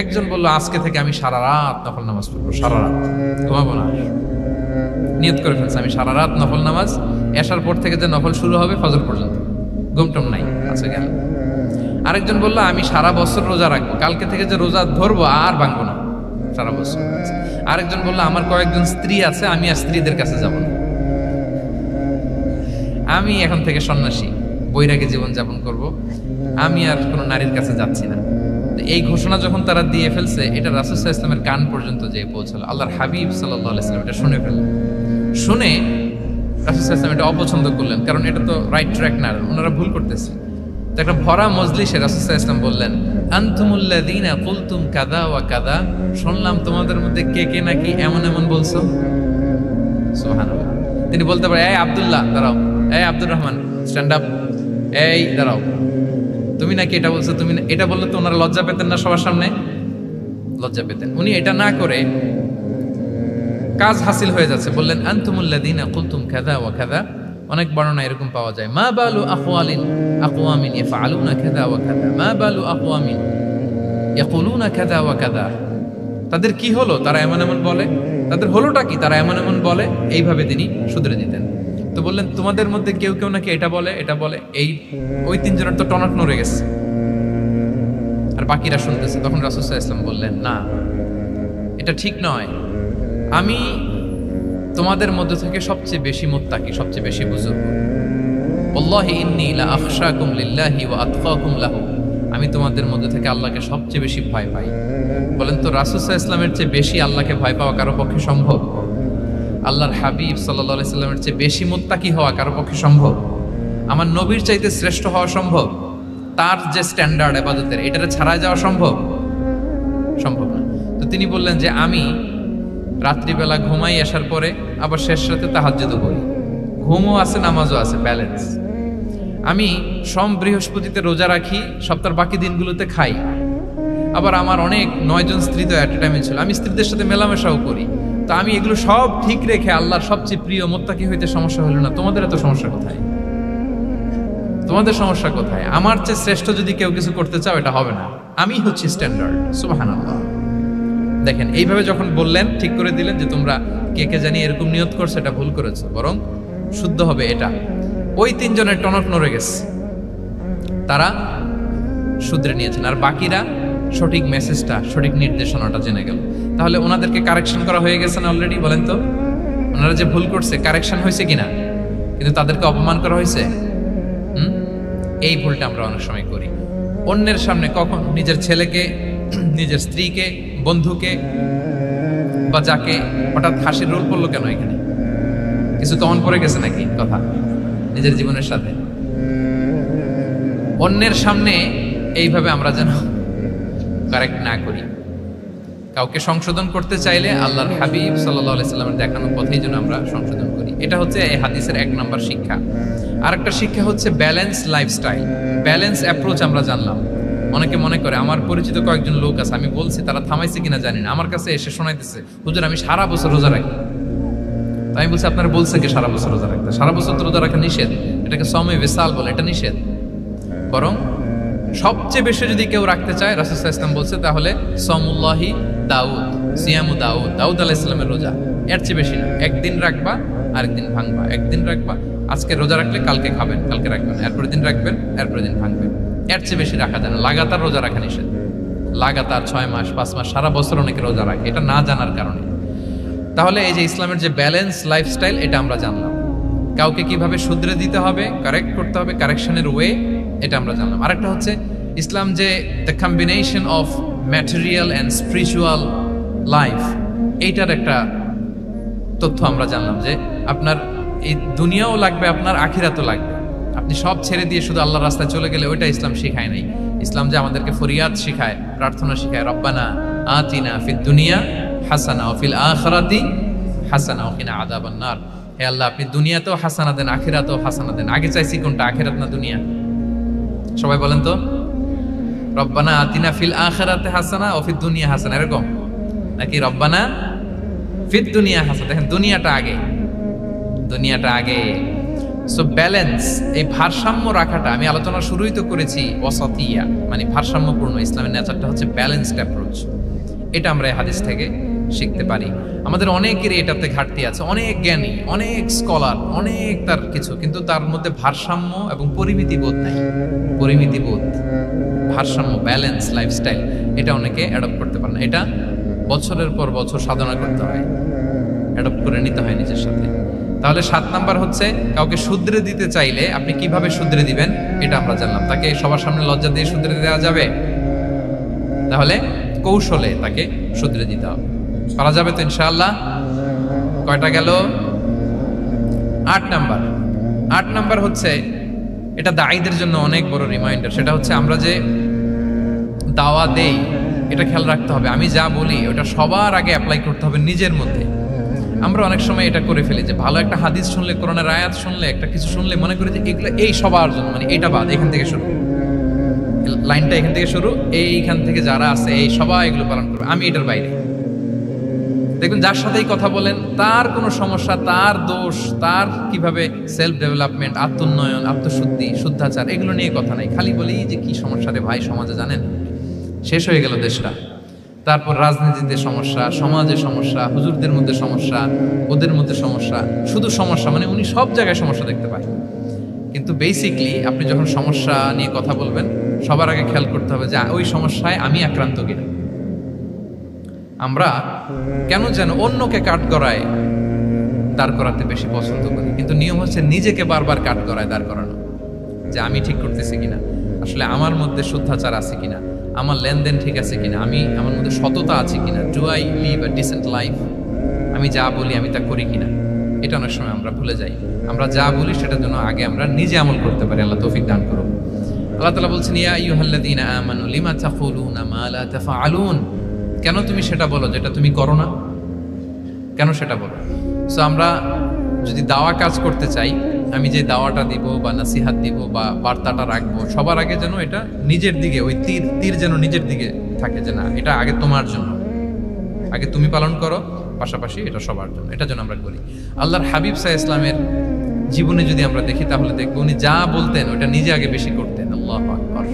Speaker 1: একজন বলল, আজকে থেকে আমি সারা রাত নফল নামাজ পড়বো, সারা রাত ঘুমাবো না। নিয়ত করে ফেলছে আমি সারা রাত নফল নামাজ, এশার পর থেকে যে নফল শুরু হবে ফজর পর্যন্ত, ঘুমটুম নাই, আছে গেল। আরেকজন বলল, আমি সারা বছর রোজা রাখবো, কালকে থেকে যে রোজা ধরবো আর ভাঙবো না, সারা বছর। আরেকজন বলল, আমার কয়েকজন স্ত্রী আছে, আমি আর স্ত্রীদের কাছে যাব না, আমি এখন থেকে সন্ন্যাসী, বৈরাগী জীবন যাপন করব, আমি আর কোনো নারীর কাছে যাচ্ছি না। এই ঘোষণা যখন তারা দিয়ে ফেলছে, এটা রাসূল সাল্লাল্লাহু আলাইহি ওয়াসাল্লামের কান পর্যন্ত যেয়ে পৌঁছালো। আল্লাহর হাবিব সাল্লাল্লাহু আলাইহি ওয়াসাল্লাম এটা শুনে ফেললেন। শুনে রাসূল সাল্লাল্লাহু আলাইহি ওয়াসাল্লাম এটা অপছন্দ করলেন, কারণ এটা তো রাইট ট্র্যাক না, ওনারা ভুল করতেছে। তো একটা ভরা মজলিসে রাসূল সাল্লাল্লাহু আলাইহি ওয়াসাল্লাম বললেন, আনতুমুল্লাযীনা কুলতুম কাযা ওয়া কাযা, শুনলাম তোমাদের মধ্যে কে কে নাকি এমন এমন বলছো। সুবহানাল্লাহ। তিনি বলতে পারে, এই আব্দুল্লাহ দাঁড়াও, এই আব্দুর রহমান স্ট্যান্ড আপ, এই দাঁড়াও, তুমি নাকি এটা বলছো, তুমি এটা বললে তো ওনারা লজ্জা পেতেন না, সবার সামনে লজ্জা পেতেন। উনি এটা না করে কাজ হাসিল হয়ে যাচ্ছে, বললেন আনতুমুল্লাযীনা কুলতুম কাযা ওয়া কাযা। অনেক বর্ণনা এরকম পাওয়া যায়, মা বালু আকওয়ামিন ইয়াফআলুনা কাযা ওয়া কাযা, মা বালু আকওয়ামিন ইয়াকুলুনা কাযা ওয়া কাযা। তাদের কি হলো, তারা এমন এমন বলে, তাদের হলোটা কি, তারা এমন এমন বলে। এইভাবে তিনি শুধরে দিতেন। তো বললেন, তোমাদের মধ্যে কেউ কেউ নাকি এটা বলে, এটা বলে, এই ওই 3 জনের তো টনক নড়ে গেছে, আর বাকিরা শুনতেছে। তখন রাসূল সাল্লাল্লাহু আলাইহি ওয়াসাল্লাম বললেন, না, এটা ঠিক নয়, আমি তোমাদের মধ্য থেকে সবচেয়ে বেশি মুত্তাকি, সবচেয়ে বেশি বুজুর্গ। ওয়াল্লাহি ইন্নী লা আখশাকুম লিল্লাহি ওয়া আতকাকুম লাহু, আমি তোমাদের মধ্যে থেকে আল্লাহকে সবচেয়ে বেশি ভয় পাই। বলেন তো, রাসূল সাল্লাল্লাহু আলাইহি ওয়াসাল্লামের চেয়ে বেশি আল্লাহকে ভয় পাওয়া কারো পক্ষে সম্ভব? আল্লাহর হাবিব সাল্লাল্লাহু আলাইহি ওয়াসাল্লামের চেয়ে বেশি মুত্তাকি হওয়া কারো পক্ষে সম্ভব? আমার নবীর চাইতে শ্রেষ্ঠ হওয়া সম্ভব? তার যে স্ট্যান্ডার্ড ইবাদতের, এটারে ছাড়াই যাওয়া সম্ভব? সম্ভব না। তো তিনি বললেন যে আমি রাত্রিবেলা ঘুমাই এশার পরে, আবার শেষ রাতে তাহাজ্জুদও করি। ঘুমও আছে, নামাজও আছে, ব্যালেন্স। আমি সোম বৃহস্পতিতে রোজা রাখি, সপ্তাহের বাকি দিনগুলোতে খাই। আবার আমার অনেক 9 জন স্ত্রী তো অ্যাট এ টাইমে ছিল, আমি স্ত্রীদের সাথে মেলামেশাও করি। তো আমি এগুলো সব ঠিক রেখে আল্লাহর সবচেয়ে প্রিয় মুত্তাকি হইতে সমস্যা হলো না। তোমাদের এত সমস্যা কোথায়? তোমাদের সমস্যা কোথায়? আমার চেয়ে শ্রেষ্ঠ যদি কেউ কিছু করতে চাও, এটা হবে না। আমি হচ্ছি স্ট্যান্ডার্ড। সুবহানাল্লাহ। দেখেন, এইভাবে যখন বললেন, ঠিক করে দিলেন যে তোমরা কে কে জানি এরকম নিয়ত করছো, এটা ভুল করেছো, বরং শুদ্ধ হবে এটা। ওই 3 জনের টনক নড়ে গেছে, তারা শুধরে নিয়েছেন, আর বাকিরা সঠিক মেসেজটা, সঠিক নির্দেশনাটা জেনে গেল। তাহলে ওনাদেরকে কারেকশন করা হয়ে গেছে না অলরেডি? বলেন তো, ওনারা যে ভুল করছে কারেকশন হয়েছে কিনা? কিন্তু তাদেরকে অপমান করা হয়েছে। এই ভুলটা আমরা অনেক সময় করি। অন্যের সামনে কখন নিজের ছেলেকে, নিজের স্ত্রীকে, বন্ধুকে বা যাকে, হঠাৎ হাসির রোল পড়লো কেন এখানে? কিছু কমন পড়ে গেছে নাকি কথা নিজের জীবনের সাথে? অন্যের সামনে এইভাবে আমরা যেন কারেক্ট না করি। কাউকে সংশোধন করতে চাইলে আল্লাহর হাবিব সাল্লাল্লাহু আলাইহি সাল্লামের দেখানো পথেই যেন আমরা সংশোধন করি। এটা হচ্ছে এই হাদিসের 1 নম্বর শিক্ষা। আরেকটা শিক্ষা হচ্ছে ব্যালেন্স লাইফস্টাইল, ব্যালেন্স অ্যাপ্রোচ আমরা জানলাম। অনেকে মনে করে, আমার পরিচিত কয়েকজন লোক আছে, আমি বলছি তারা থামাইছে কিনা জানি না, আমার কাছে এসে শোনাইতেছে, হুজুর আমি সারা বছর রোজা রাখি। তাই আমি বলছি, আপনারা বলছে কি সারা বছর রোজা রাখতে? সারা বছর তো রোজা রাখা নিষেধ, এটাকে সমে বিসাল বলে, এটা নিষেধ। বরং সবচেয়ে বেশি যদি কেউ রাখতে চায়, রাসূল সাল্লাল্লাহু আলাইহি ওয়াসাল্লাম বলছে, তাহলে সমুল্লাহি দাউদ, সিয়ামু দাউদ, দাউদ আলাইহিস সালামের রোজা। এর চেয়ে বেশি না। একদিন রাখবা, আরেকদিন ভাঙবা, একদিন রাখবা, আজকে রোজা রাখলে কালকে খাবেন, কালকে রাখবেন, এরপরের দিন রাখবেন, এরপরের দিন ভাঙবেন। এর চেয়ে বেশি রাখা যায় না। লাগাতার রোজা রাখা নিষেধ। লাগাতার 6 মাস, 5 মাস, সারা বছর অনেকে রোজা রাখে, এটা না জানার কারণে। তাহলে এই যে ইসলামের যে ব্যালেন্স লাইফস্টাইল, এটা আমরা জানলাম। কাউকে কিভাবে শুধরে দিতে হবে, কারেক্ট করতে হবে, কারেকশনের ওয়ে, এটা আমরা জানলাম। আরেকটা হচ্ছে ইসলাম যে the combination of material and spiritual life, এইটার একটা তথ্য আমরা জানলাম যে আপনার এই দুনিয়াও লাগবে, আপনার আখিরাতও লাগবে। আপনি সব ছেড়ে দিয়ে শুধু আল্লাহর রাস্তায় চলে গেলে ওইটা ইসলাম শিখায় নাই। ইসলাম যে আমাদেরকে ফরিয়াদ শিখায়, প্রার্থনা শিখায়, রব্বানা আতিনা ফিদ দুনিয়া হাসানা ওয়া ফিল আখিরাতি হাসানা ওয়া কিনা আযাবান নার। হে আল্লাহ, আপনি দুনিয়াতেও হাসানা দেন, আখিরাতেও হাসানা দেন। আগে চাইছি কোনটা, আখিরাত না দুনিয়া? সবাই বলেন তো, রব্বানা আতিনা ফিল আখিরাতি হাসানা ওয়া ফিদ দুনিয়া হাসানা, এরকম নাকি রব্বানা ফিদ দুনিয়া হাসানা? দেখেন, দুনিয়াটা আগে, দুনিয়াটা আগে। সো ব্যালেন্স, এই ভারসাম্য রাখাটা, আমি আলোচনা শুরুই তো করেছি ওয়াসাতিয়া, মানে ভারসাম্যপূর্ণ। ইসলামের নেচারটা হচ্ছে ব্যালেন্সড অ্যাপ্রোচ। এটা আমরা এই হাদিস থেকে শিখতে পারি। আমাদের অনেকেরই এটাতে ঘাটতি আছে, অনেক জ্ঞানী, অনেক স্কলার, অনেক তার কিছু, কিন্তু তার মধ্যে ভারসাম্য এবং পরিমিতি বোধ নাই। পরিমিতি বোধ, ভারসাম্য, ব্যালেন্স লাইফস্টাইল, এটা অনেকে অ্যাডপ্ট করতে পারে না। এটা বছরের পর বছর সাধনা করতে হয়, অ্যাডপ্ট করে নিতে হয় নিজের সাথে। তাহলে 7 নাম্বার হচ্ছে, কাউকে শুধরে দিতে চাইলে আপনি কিভাবে শুধরে দিবেন, এটা আমরা জানলাম। তাকে সবার সামনে লজ্জা দিয়ে শুধরে দেওয়া যাবে? তাহলে কৌশলে তাকে শুধরে দিতে হবে। পারা যাবে তো ইনশাআল্লাহ? কয়টা গেল? 8 নাম্বার। 8 নাম্বার হচ্ছে, এটা দায়ীদের জন্য অনেক বড় রিমাইন্ডার। সেটা হচ্ছে, আমরা যে দাওয়া দেই, এটা খেয়াল রাখতে হবে। আমি যা বলি ওটা সবার আগে অ্যাপ্লাই করতে হবে নিজের মধ্যে। আমরা অনেক সময় এটা করে ফেলি যে ভালো একটা হাদিস শুনলে, কোরআনের আয়াত শুনলে, একটা কিছু শুনলে মনে করি যে এগুলো এই সবার জন্য, মানে এটা বাদ, এখান থেকে শুরু, লাইনটা এখান থেকে শুরু, এইখান থেকে যারা আছে এই সবাই এগুলো পালন করবে, আমি এটার বাইরে। দেখবেন যার সাথেই কথা বলেন তার কোনো সমস্যা, তার দোষ, তার কিভাবে সেলফ ডেভেলপমেন্ট, আত্মোন্নয়ন, আত্মশুদ্ধি, শুদ্ধাচার, এগুলো নিয়ে কথা নাই। খালি বলি যে কি সমস্যা রে ভাই সমাজে, জানেন শেষ হয়ে গেল দেশটা। তারপর রাজনীতিতে সমস্যা, সমাজে সমস্যা, হুজুরদের মধ্যে সমস্যা, ওদের মধ্যে সমস্যা, শুধু সমস্যা, মানে উনি সব জায়গায় সমস্যা দেখতে পায়। কিন্তু বেসিকলি আপনি যখন সমস্যা নিয়ে কথা বলবেন, সবার আগে খেয়াল করতে হবে যে ওই সমস্যায় আমি আক্রান্ত কিনা। আমরা কেন যেন অন্যকে কাট করায় দাঁড় করাতে বেশি পছন্দ করি, কিন্তু নিয়ম হচ্ছে নিজেকে বারবার কাট করায় দাঁড় করানো, যে আমি ঠিক করতেছি কিনা, আসলে আমার মধ্যে শুদ্ধাচার আছে কিনা, আমার লেনদেন ঠিক আছে কিনা, আমার মধ্যে সততা আছে কিনা, do I live a decent life, আমি যা বলি আমি তা করি কিনা। এটা অনেক সময় আমরা ভুলে যাই। আমরা যা বলি সেটার জন্য আগে আমরা নিজে আমল করতে পারি। আল্লাহ তৌফিক দান করুন। আল্লাহ তাআলা বলছেন, ইয়া আইয়ুহাল্লাযীনা আমানু লিমা তাকুলুনা মা লা তাফআলুন, কেন তুমি সেটা বলো যেটা তুমি করো না? কেন সেটা বলো? সো আমরা যদি দাওয়া কাজ করতে চাই, আমি যে দাওয়াটা দিব বা নাসিহাত দিব বা বার্তাটা রাখবো, সবার আগে যেন এটা নিজের দিকে, ওই তীর যেন নিজের দিকে থাকে, যে না এটা আগে তোমার জন্য, আগে তুমি পালন করো, পাশাপাশি এটা সবার জন্য, এটা যেন আমরা করি। আল্লাহর হাবিব সাল্লাল্লাহু আলাইহি ইসলামের জীবনে যদি আমরা দেখি তাহলে দেখবো উনি যা বলতেন ওটা নিজে আগে বেশি করতেন। আল্লাহু আকবার।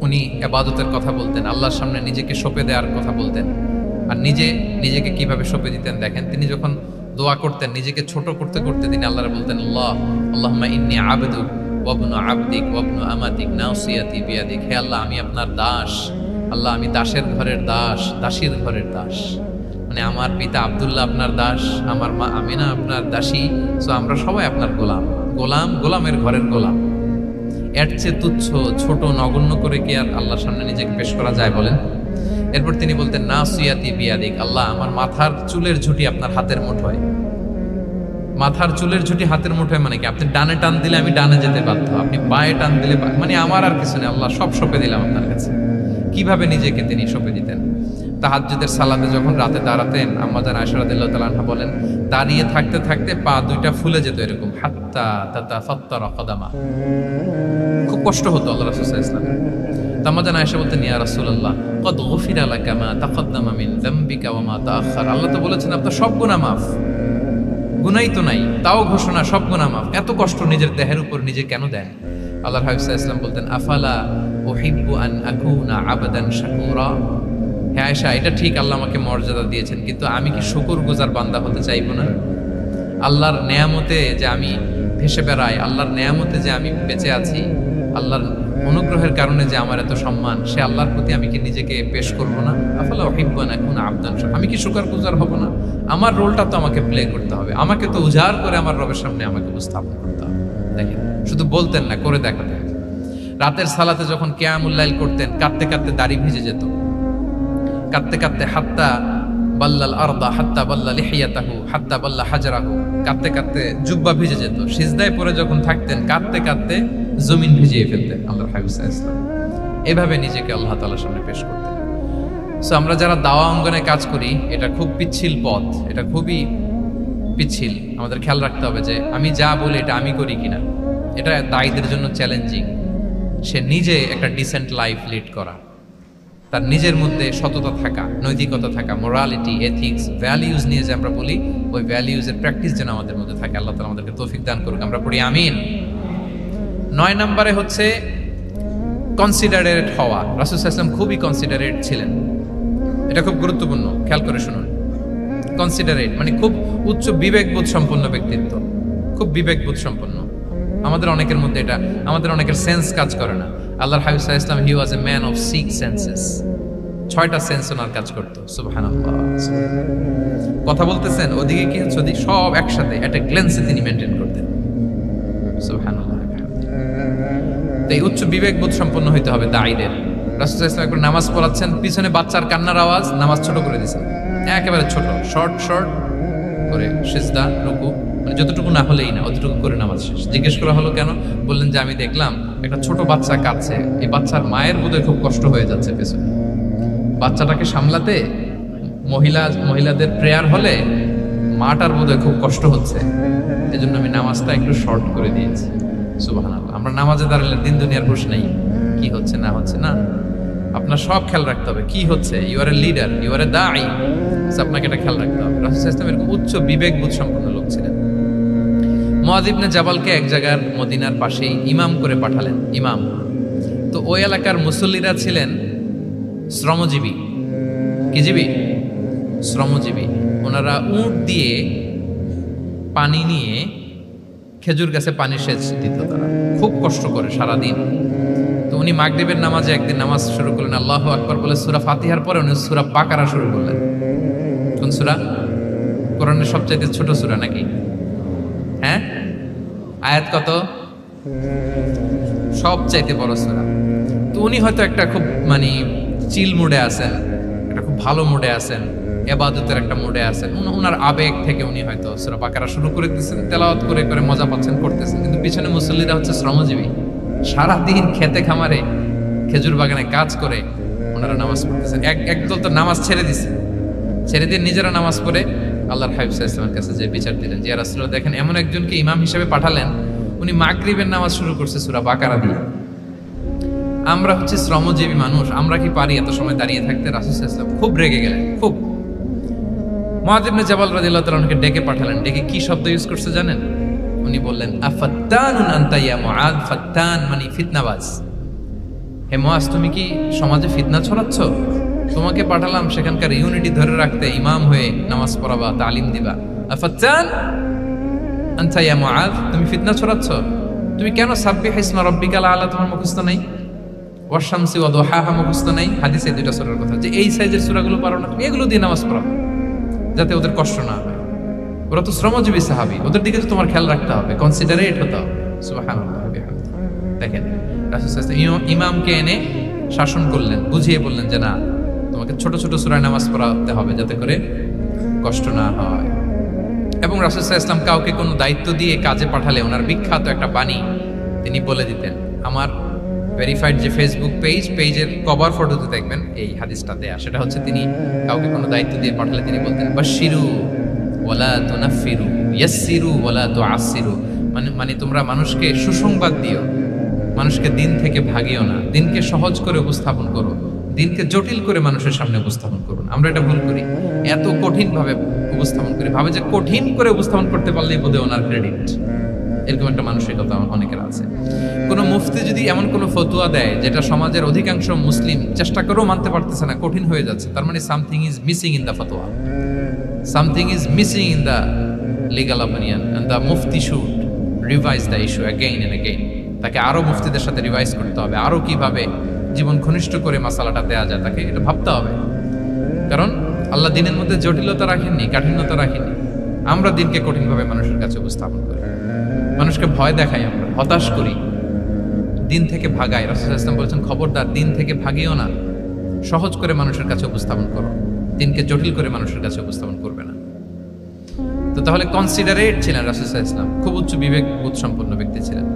Speaker 1: উনি ইবাদতের কথা বলতেন, আল্লাহর সামনে নিজেকে সঁপে দেওয়ার কথা বলতেন। আর নিজেকে কিভাবে সঁপে দিতেন দেখেন, তিনি যখন দোয়া করতেন নিজেকে ছোট করতে করতে তিনি আল্লাহরে বলতেন, আল্লাহুম্মা ইন্নী আবদুক ওয়া ইবনু আবদিক ওয়া ইবনু আমাতিক নাসিয়াতি বিয়াদিক। হে আল্লাহ, আমি আপনার দাস, আল্লাহ আমি দাসের ঘরের দাস, দাসীর ঘরের দাস। মানে আমার পিতা আব্দুল্লাহ আপনার দাস, আমার মা আমিনা আপনার দাসী, সো আমরা সবাই আপনার গোলামের ঘরের গোলাম। এর চেয়ে তুচ্ছ, ছোট, নগণ্য করে কি আর আল্লাহর সামনে নিজেকে পেশ করা যায় বলেন? এরপর তিনি বলতেন নাসিয়াতি বিয়াদিক, আল্লাহ আমার মাথার চুলের ঝুঁটি আপনার হাতের মুঠোয়। মাথার চুলের ঝুঁটি হাতের মুঠোয় মানে কি? আপনি ডানে টান দিলে আমি ডানে যেতে বাধ্য, আপনি বাঁয়ে টান দিলে মানে আমার আর কিছু নেই, আল্লাহ সব সঁপে দিলাম আপনার কাছে। কিভাবে নিজেকে তিনি সঁপে দিতেন? তাহাজ্জুদের সালাতে যখন রাতে দাঁড়াতেন, আম্মা জান আয়েশা রাদিয়াল্লাহু তাআলা আনহা বলেন, দাঁড়িয়ে থাকতে থাকতে পা দুইটা ফুলে যেত এরকম, হাত্তা তাতাফাত্তারা কদামা। খুব কষ্ট হতো আল্লাহ রাসূল সাল্লাল্লাহু আলাইহি ওয়াসাল্লাম। আম্মা জান আয়েশা বলতেন, ইয়া রাসূলুল্লাহ ক্বাদ গুফিরা লাকা মা তাকাদ্দামা মিন যামবিকা ওয়া মা তাআখার। আল্লাহ তো বলেছেন আপনার সব গুনাহ মাফ, গুনাই তো নাই, তাও ঘোষণা সব গুনাহ মাফ। এত কষ্ট নিজের দেহের উপর নিজে কেন দেন? আল্লাহর হাবিব সাল্লাল্লাহু আলাইহি ওয়াসাল্লাম বলতেন, আফালা উহিব্বু আন আকুনা আবদান শাকুরা। হে আয়েশা, এটা ঠিক আল্লাহ আমাকে মর্যাদা দিয়েছেন, কিন্তু আমি কি শুকরগুজার বান্দা হতে চাইবো না? আল্লাহর নেয়ামতে যে আমি ভেসে বেড়াই, আল্লাহর নেয়ামতে যে আমি বেঁচে আছি, আল্লাহর অনুগ্রহের কারণে যে আমার এত সম্মান, সে আল্লাহর প্রতি আমি কি নিজেকে পেশ করবো না? আফালা উহিব্বু আন আকুনা আবদান শাকুরা। আমি কি শুকরগুজার হব না? আমার রোলটা তো আমাকে প্লে করতে হবে, আমাকে তো উজাড় করে আমার রবের সামনে আমাকে উপস্থাপন করতে হবে। দেখেন, শুধু বলতেন না, করে দেখাতেন। রাতের সালাতে যখন কিয়ামুল লাইল করতেন, কাঁদতে কাঁদতে দাড়ি ভিজে যেত, কাঁদতে কাঁদতে হাত্তা বাল্লাল আরদা হাত্তা বাল্লা লিহিয়াতাহু হাত্তা বাল্লা হাজরাহু, কাঁদতে কাঁদতে জুব্বা ভিজে যেত। সিজদায় পড়ে যখন থাকতেন কাঁদতে কাঁদতে জমিন ভিজিয়ে ফেলতেন আল্লাহর হাবিব সাল্লাল্লাহু আলাইহি ওয়াসাল্লাম। এভাবে নিজেকে আল্লাহ তাআলার সামনে পেশ করতেন। সো আমরা যারা দাওয়া অঙ্গনে কাজ করি, এটা খুব পিচ্ছিল পথ, এটা খুবই পিচ্ছিল। আমাদের খেয়াল রাখতে হবে যে আমি যা বলি এটা আমি করি কিনা। এটা দায়ীদের জন্য চ্যালেঞ্জিং। সে নিজে একটা ডিসেন্ট লাইফ লিড করা, তার নিজের মধ্যে সততা থাকা, নৈতিকতা থাকা, মোরালিটি, এথিক্স, ভ্যালিউজ নিয়ে যে আমরা বলি, ওই ভ্যালিউজের প্র্যাকটিস যেন আমাদের মধ্যে থাকে। আল্লাহ তাআলা আমাদেরকে তৌফিক দান করুক, আমরা পড়ি আমিন। 9 নম্বরে হচ্ছে কনসিডারেট হওয়া। রাসূল সাল্লাল্লাহু আলাইহি ওয়াসাল্লাম খুবই কনসিডারেট ছিলেন, এটা খুব গুরুত্বপূর্ণ, খেয়াল করে শুনুন। কনসিডারেট মানে খুব উচ্চ বিবেকবোধ সম্পন্ন ব্যক্তিত্ব, খুব বিবেকবোধ সম্পন্ন। আমাদের অনেকের মধ্যে এটা, আমাদের অনেকের সেন্স কাজ করে না। আল্লাহর হাবিব সাল্লাল্লাহু আলাইহি ওয়াসাল্লাম he was a man of 6 senses. 6টা সেন্স ওনার কাজ করতো। সুবহানাল্লাহ। কথা বলতেছেন, ওদিকে কি হচ্ছে, ওদিকে সব একসাথে একটা গ্ল্যান্সে তিনি মেইনটেইন করতেন। সুবহানাল্লাহ। তো এই উচ্চ বিবেকবোধ সম্পন্ন হইতে হবে দায়ীদের। রাসূল সাল্লাল্লাহু আলাইহি ওয়াসাল্লাম একবার নামাজ পড়াচ্ছেন, পিছনে বাচ্চার কান্নার আওয়াজ, নামাজ ছোট করে দিয়েছেন, একেবারে ছোট, শর্ট করে সিজদা, রুকু, মানে যতটুকু না হলেই না, অতটুকু করে নামাজ শেষ। জিজ্ঞেস করা হলো কেন? বললেন যে আমি দেখলাম একটা ছোট বাচ্চা কাঁদছে, এই বাচ্চার মায়ের বোধহয় খুব কষ্ট হয়ে যাচ্ছে পেছনে, বাচ্চাটাকে সামলাতে মহিলাদের প্রেয়ার হলে মাটার বোধহয় খুব কষ্ট হচ্ছে, এজন্য আমি নামাজটা একটু শর্ট করে দিয়েছি। সুবহানাল্লাহ। আমরা নামাজে দাঁড়ালে দিন দুনিয়ার প্রশ্ন নেই, কি হচ্ছে না হচ্ছে না, আপনার সব খেয়াল রাখতে হবে কি হচ্ছে। You are a leader, you are a দাঈ, আপনাকে এটা খেয়াল রাখতে হবে। রাসূল সাল্লাল্লাহু আলাইহি ওয়াসাল্লাম এরকম উচ্চ বিবেকবোধ সম্পন্ন লোক ছিলেন। মুআয ইবনে জাবালকে এক জায়গার মদিনার পাশেই ইমাম করে পাঠালেন, ইমাম। তো ওই এলাকার মুসল্লিরা ছিলেন শ্রমজীবী। কি জীবী? শ্রমজীবী। ওনারা উট দিয়ে পানি নিয়ে খেজুর গাছে পানি সেচ দিত, তারা খুব কষ্ট করে সারাদিন। তো উনি মাগরিবের নামাজে একদিন নামাজ শুরু করলেন, আল্লাহু আকবার বলে সূরা ফাতিহার পরে উনি সূরা বাকারা শুরু করলেন। কোন সূরা? কোরআনের সবচাইতে ছোট সূরা নাকি? হ্যাঁ, আয়াত কত? সবচাইতে বড় সূরা। তো উনি হয়তো একটা খুব মানে চিল মুডে আছেন, একটা খুব ভালো মুডে আছেন, ইবাদতের একটা মুডে আছেন। ওনার আবেগ থেকে উনি হয়তো সূরা বাকারা শুরু করে দিয়েছেন, তেলাওয়াত করে করে মজা পাচ্ছেন, করতেছেন। কিন্তু পিছনে মুসল্লিরা হচ্ছে শ্রমজীবী, সারাদিন খেতে খামারে খেজুর বাগানে কাজ করে ওনারা নামাজ পড়তেছেন। একদল তো নামাজ ছেড়ে দিছে, ছেড়ে দিয়ে নিজেরা নামাজ পড়ে আল্লাহর হাবিব সাল্লাল্লাহু আলাইহি ওয়াসাল্লামের কাছে যে বিচার দিলেন যে ইয়া রাসূলুল্লাহ, দেখেন এমন একজনকে ইমাম হিসেবে পাঠালেন, উনি মাগরিবের নামাজ শুরু করছে সূরা বাকারা দিয়ে। আমরা হচ্ছে শ্রমজীবী মানুষ, আমরা কি পারি এত সময় দাঁড়িয়ে থাকতে? রাসূল সাল্লাল্লাহু আলাইহি ওয়াসাল্লাম খুব রেগে গেলেন, খুব। মুআয ইবনে জাবাল রাদিয়াল্লাহু তাআলা আনহুকে ডেকে পাঠালেন। ডেকে কি শব্দ ইউজ করছে জানেন? উনি বললেন, আফাত্তানুন আনতা ইয়া মুআয। ফাত্তান মানে ফিতনাবাজ। হে মুআয, তুমি কি সমাজে ফিতনা ছড়াচ্ছ? তোমাকে পাঠালাম সেখানকার ইউনিটি ধরে রাখতে, ইমাম হয়ে নামাজ পড়াবা, তালিম দিবা। আফাত্তান আনতা ইয়া মুআয, তুমি ফিতনা ছড়াচ্ছ? তুমি কেন সাব্বিহ ইসমা রাব্বিকাল আলা তোমার মুখস্থ নাই? ওয়াশ শামসি ওয়া দুহাহা মুখস্থ নাই? হাদিসে দুইটা সূরার কথা, যে এই সাইজের সূরাগুলো পারো না, তুমি এগুলো দিয়ে নামাজ পড়াও যাতে ওদের কষ্ট না হয়। ওরা তো শ্রমজীবী সাহাবী, ওদের দিকে তো তোমার খেয়াল রাখতে হবে, কনসিডারেট হতে হবে। সুবহানাল্লাহ। দেখেন রাসূল সাল্লাল্লাহু আলাইহি ওয়াসাল্লাম ইমামকে এনে শাসন করলেন, বুঝিয়ে বললেন যে না, তোমাকে ছোট ছোট সূরায় নামাজ পড়াতে হবে যাতে করে কষ্ট না হয়। এবং রাসূল সাল্লাল্লাহু আলাইহি ওয়াসাল্লাম কাউকে কোনো দায়িত্ব দিয়ে কাজে পাঠালে ওনার বিখ্যাত একটা বাণী তিনি বলে দিতেন। আমার ভেরিফাইড যে ফেসবুক পেজের কভার ফটোতে দেখবেন এই হাদিসটা দেয়া। সেটা হচ্ছে তিনি কাউকে কোনো দায়িত্ব দিয়ে পাঠালে তিনি বলতেন, বাশশিরু ওয়ালা তুনাফিরু, ইয়াসসিরু ওয়ালা তুআসসিরু। মানে তোমরা মানুষকে সুসংবাদ দিও, মানুষকে দিন থেকে ভাগিও না, দিনকে সহজ করে উপস্থাপন করো, দিনকে জটিল করে মানুষের সামনে উপস্থাপন করুন। আমরা এটা ভুল করি, এত কঠিন ভাবে উপস্থাপন করি, ভাবে যে কঠিন করে উপস্থাপন করতে পারলেই বোধহয় ওনার ক্রেডিট। এরকম একটা মানসিকতা অনেকের আছে। কোনো মুফতি যদি এমন কোনো ফতোয়া দেয় যেটা সমাজের অধিকাংশ মুসলিম চেষ্টা করেও মানতে পারতেছে না, কঠিন হয়ে যাচ্ছে, তার মানে something is missing in the fatwa, something is missing in the legal opinion, and the mufti should revise the issue again and again. তাকে আরো মুফতিদের সাথে রিভাইজ করতে হবে, আরো কিভাবে জীবন ঘনিষ্ঠ করে মাসালাটা দেয়া যায় তাকে এটা ভাবতে হবে। কারণ আল্লাহ দিনের মধ্যে জটিলতা রাখেননি, কাঠিন্যতা রাখেননি। আমরা দিনকে কঠিনভাবে মানুষের কাছে উপস্থাপন করি, মানুষকে ভয় দেখাই, আমরা হতাশ করি, দিন থেকে ভাগাই। রাসূল সাল্লাল্লাহু আলাইহি ওয়াসাল্লাম বলেছেন, খবরদার দিন থেকে ভাগিও না, সহজ করে মানুষের কাছে উপস্থাপন করো, দিনকে জটিল করে মানুষের কাছে উপস্থাপন করবে না। তো তাহলে কনসিডারেট ছিলেন রাসূল সাল্লাল্লাহু আলাইহি ওয়াসাল্লাম, খুব উচ্চ বিবেক বোধ সম্পন্ন ব্যক্তি ছিলেন।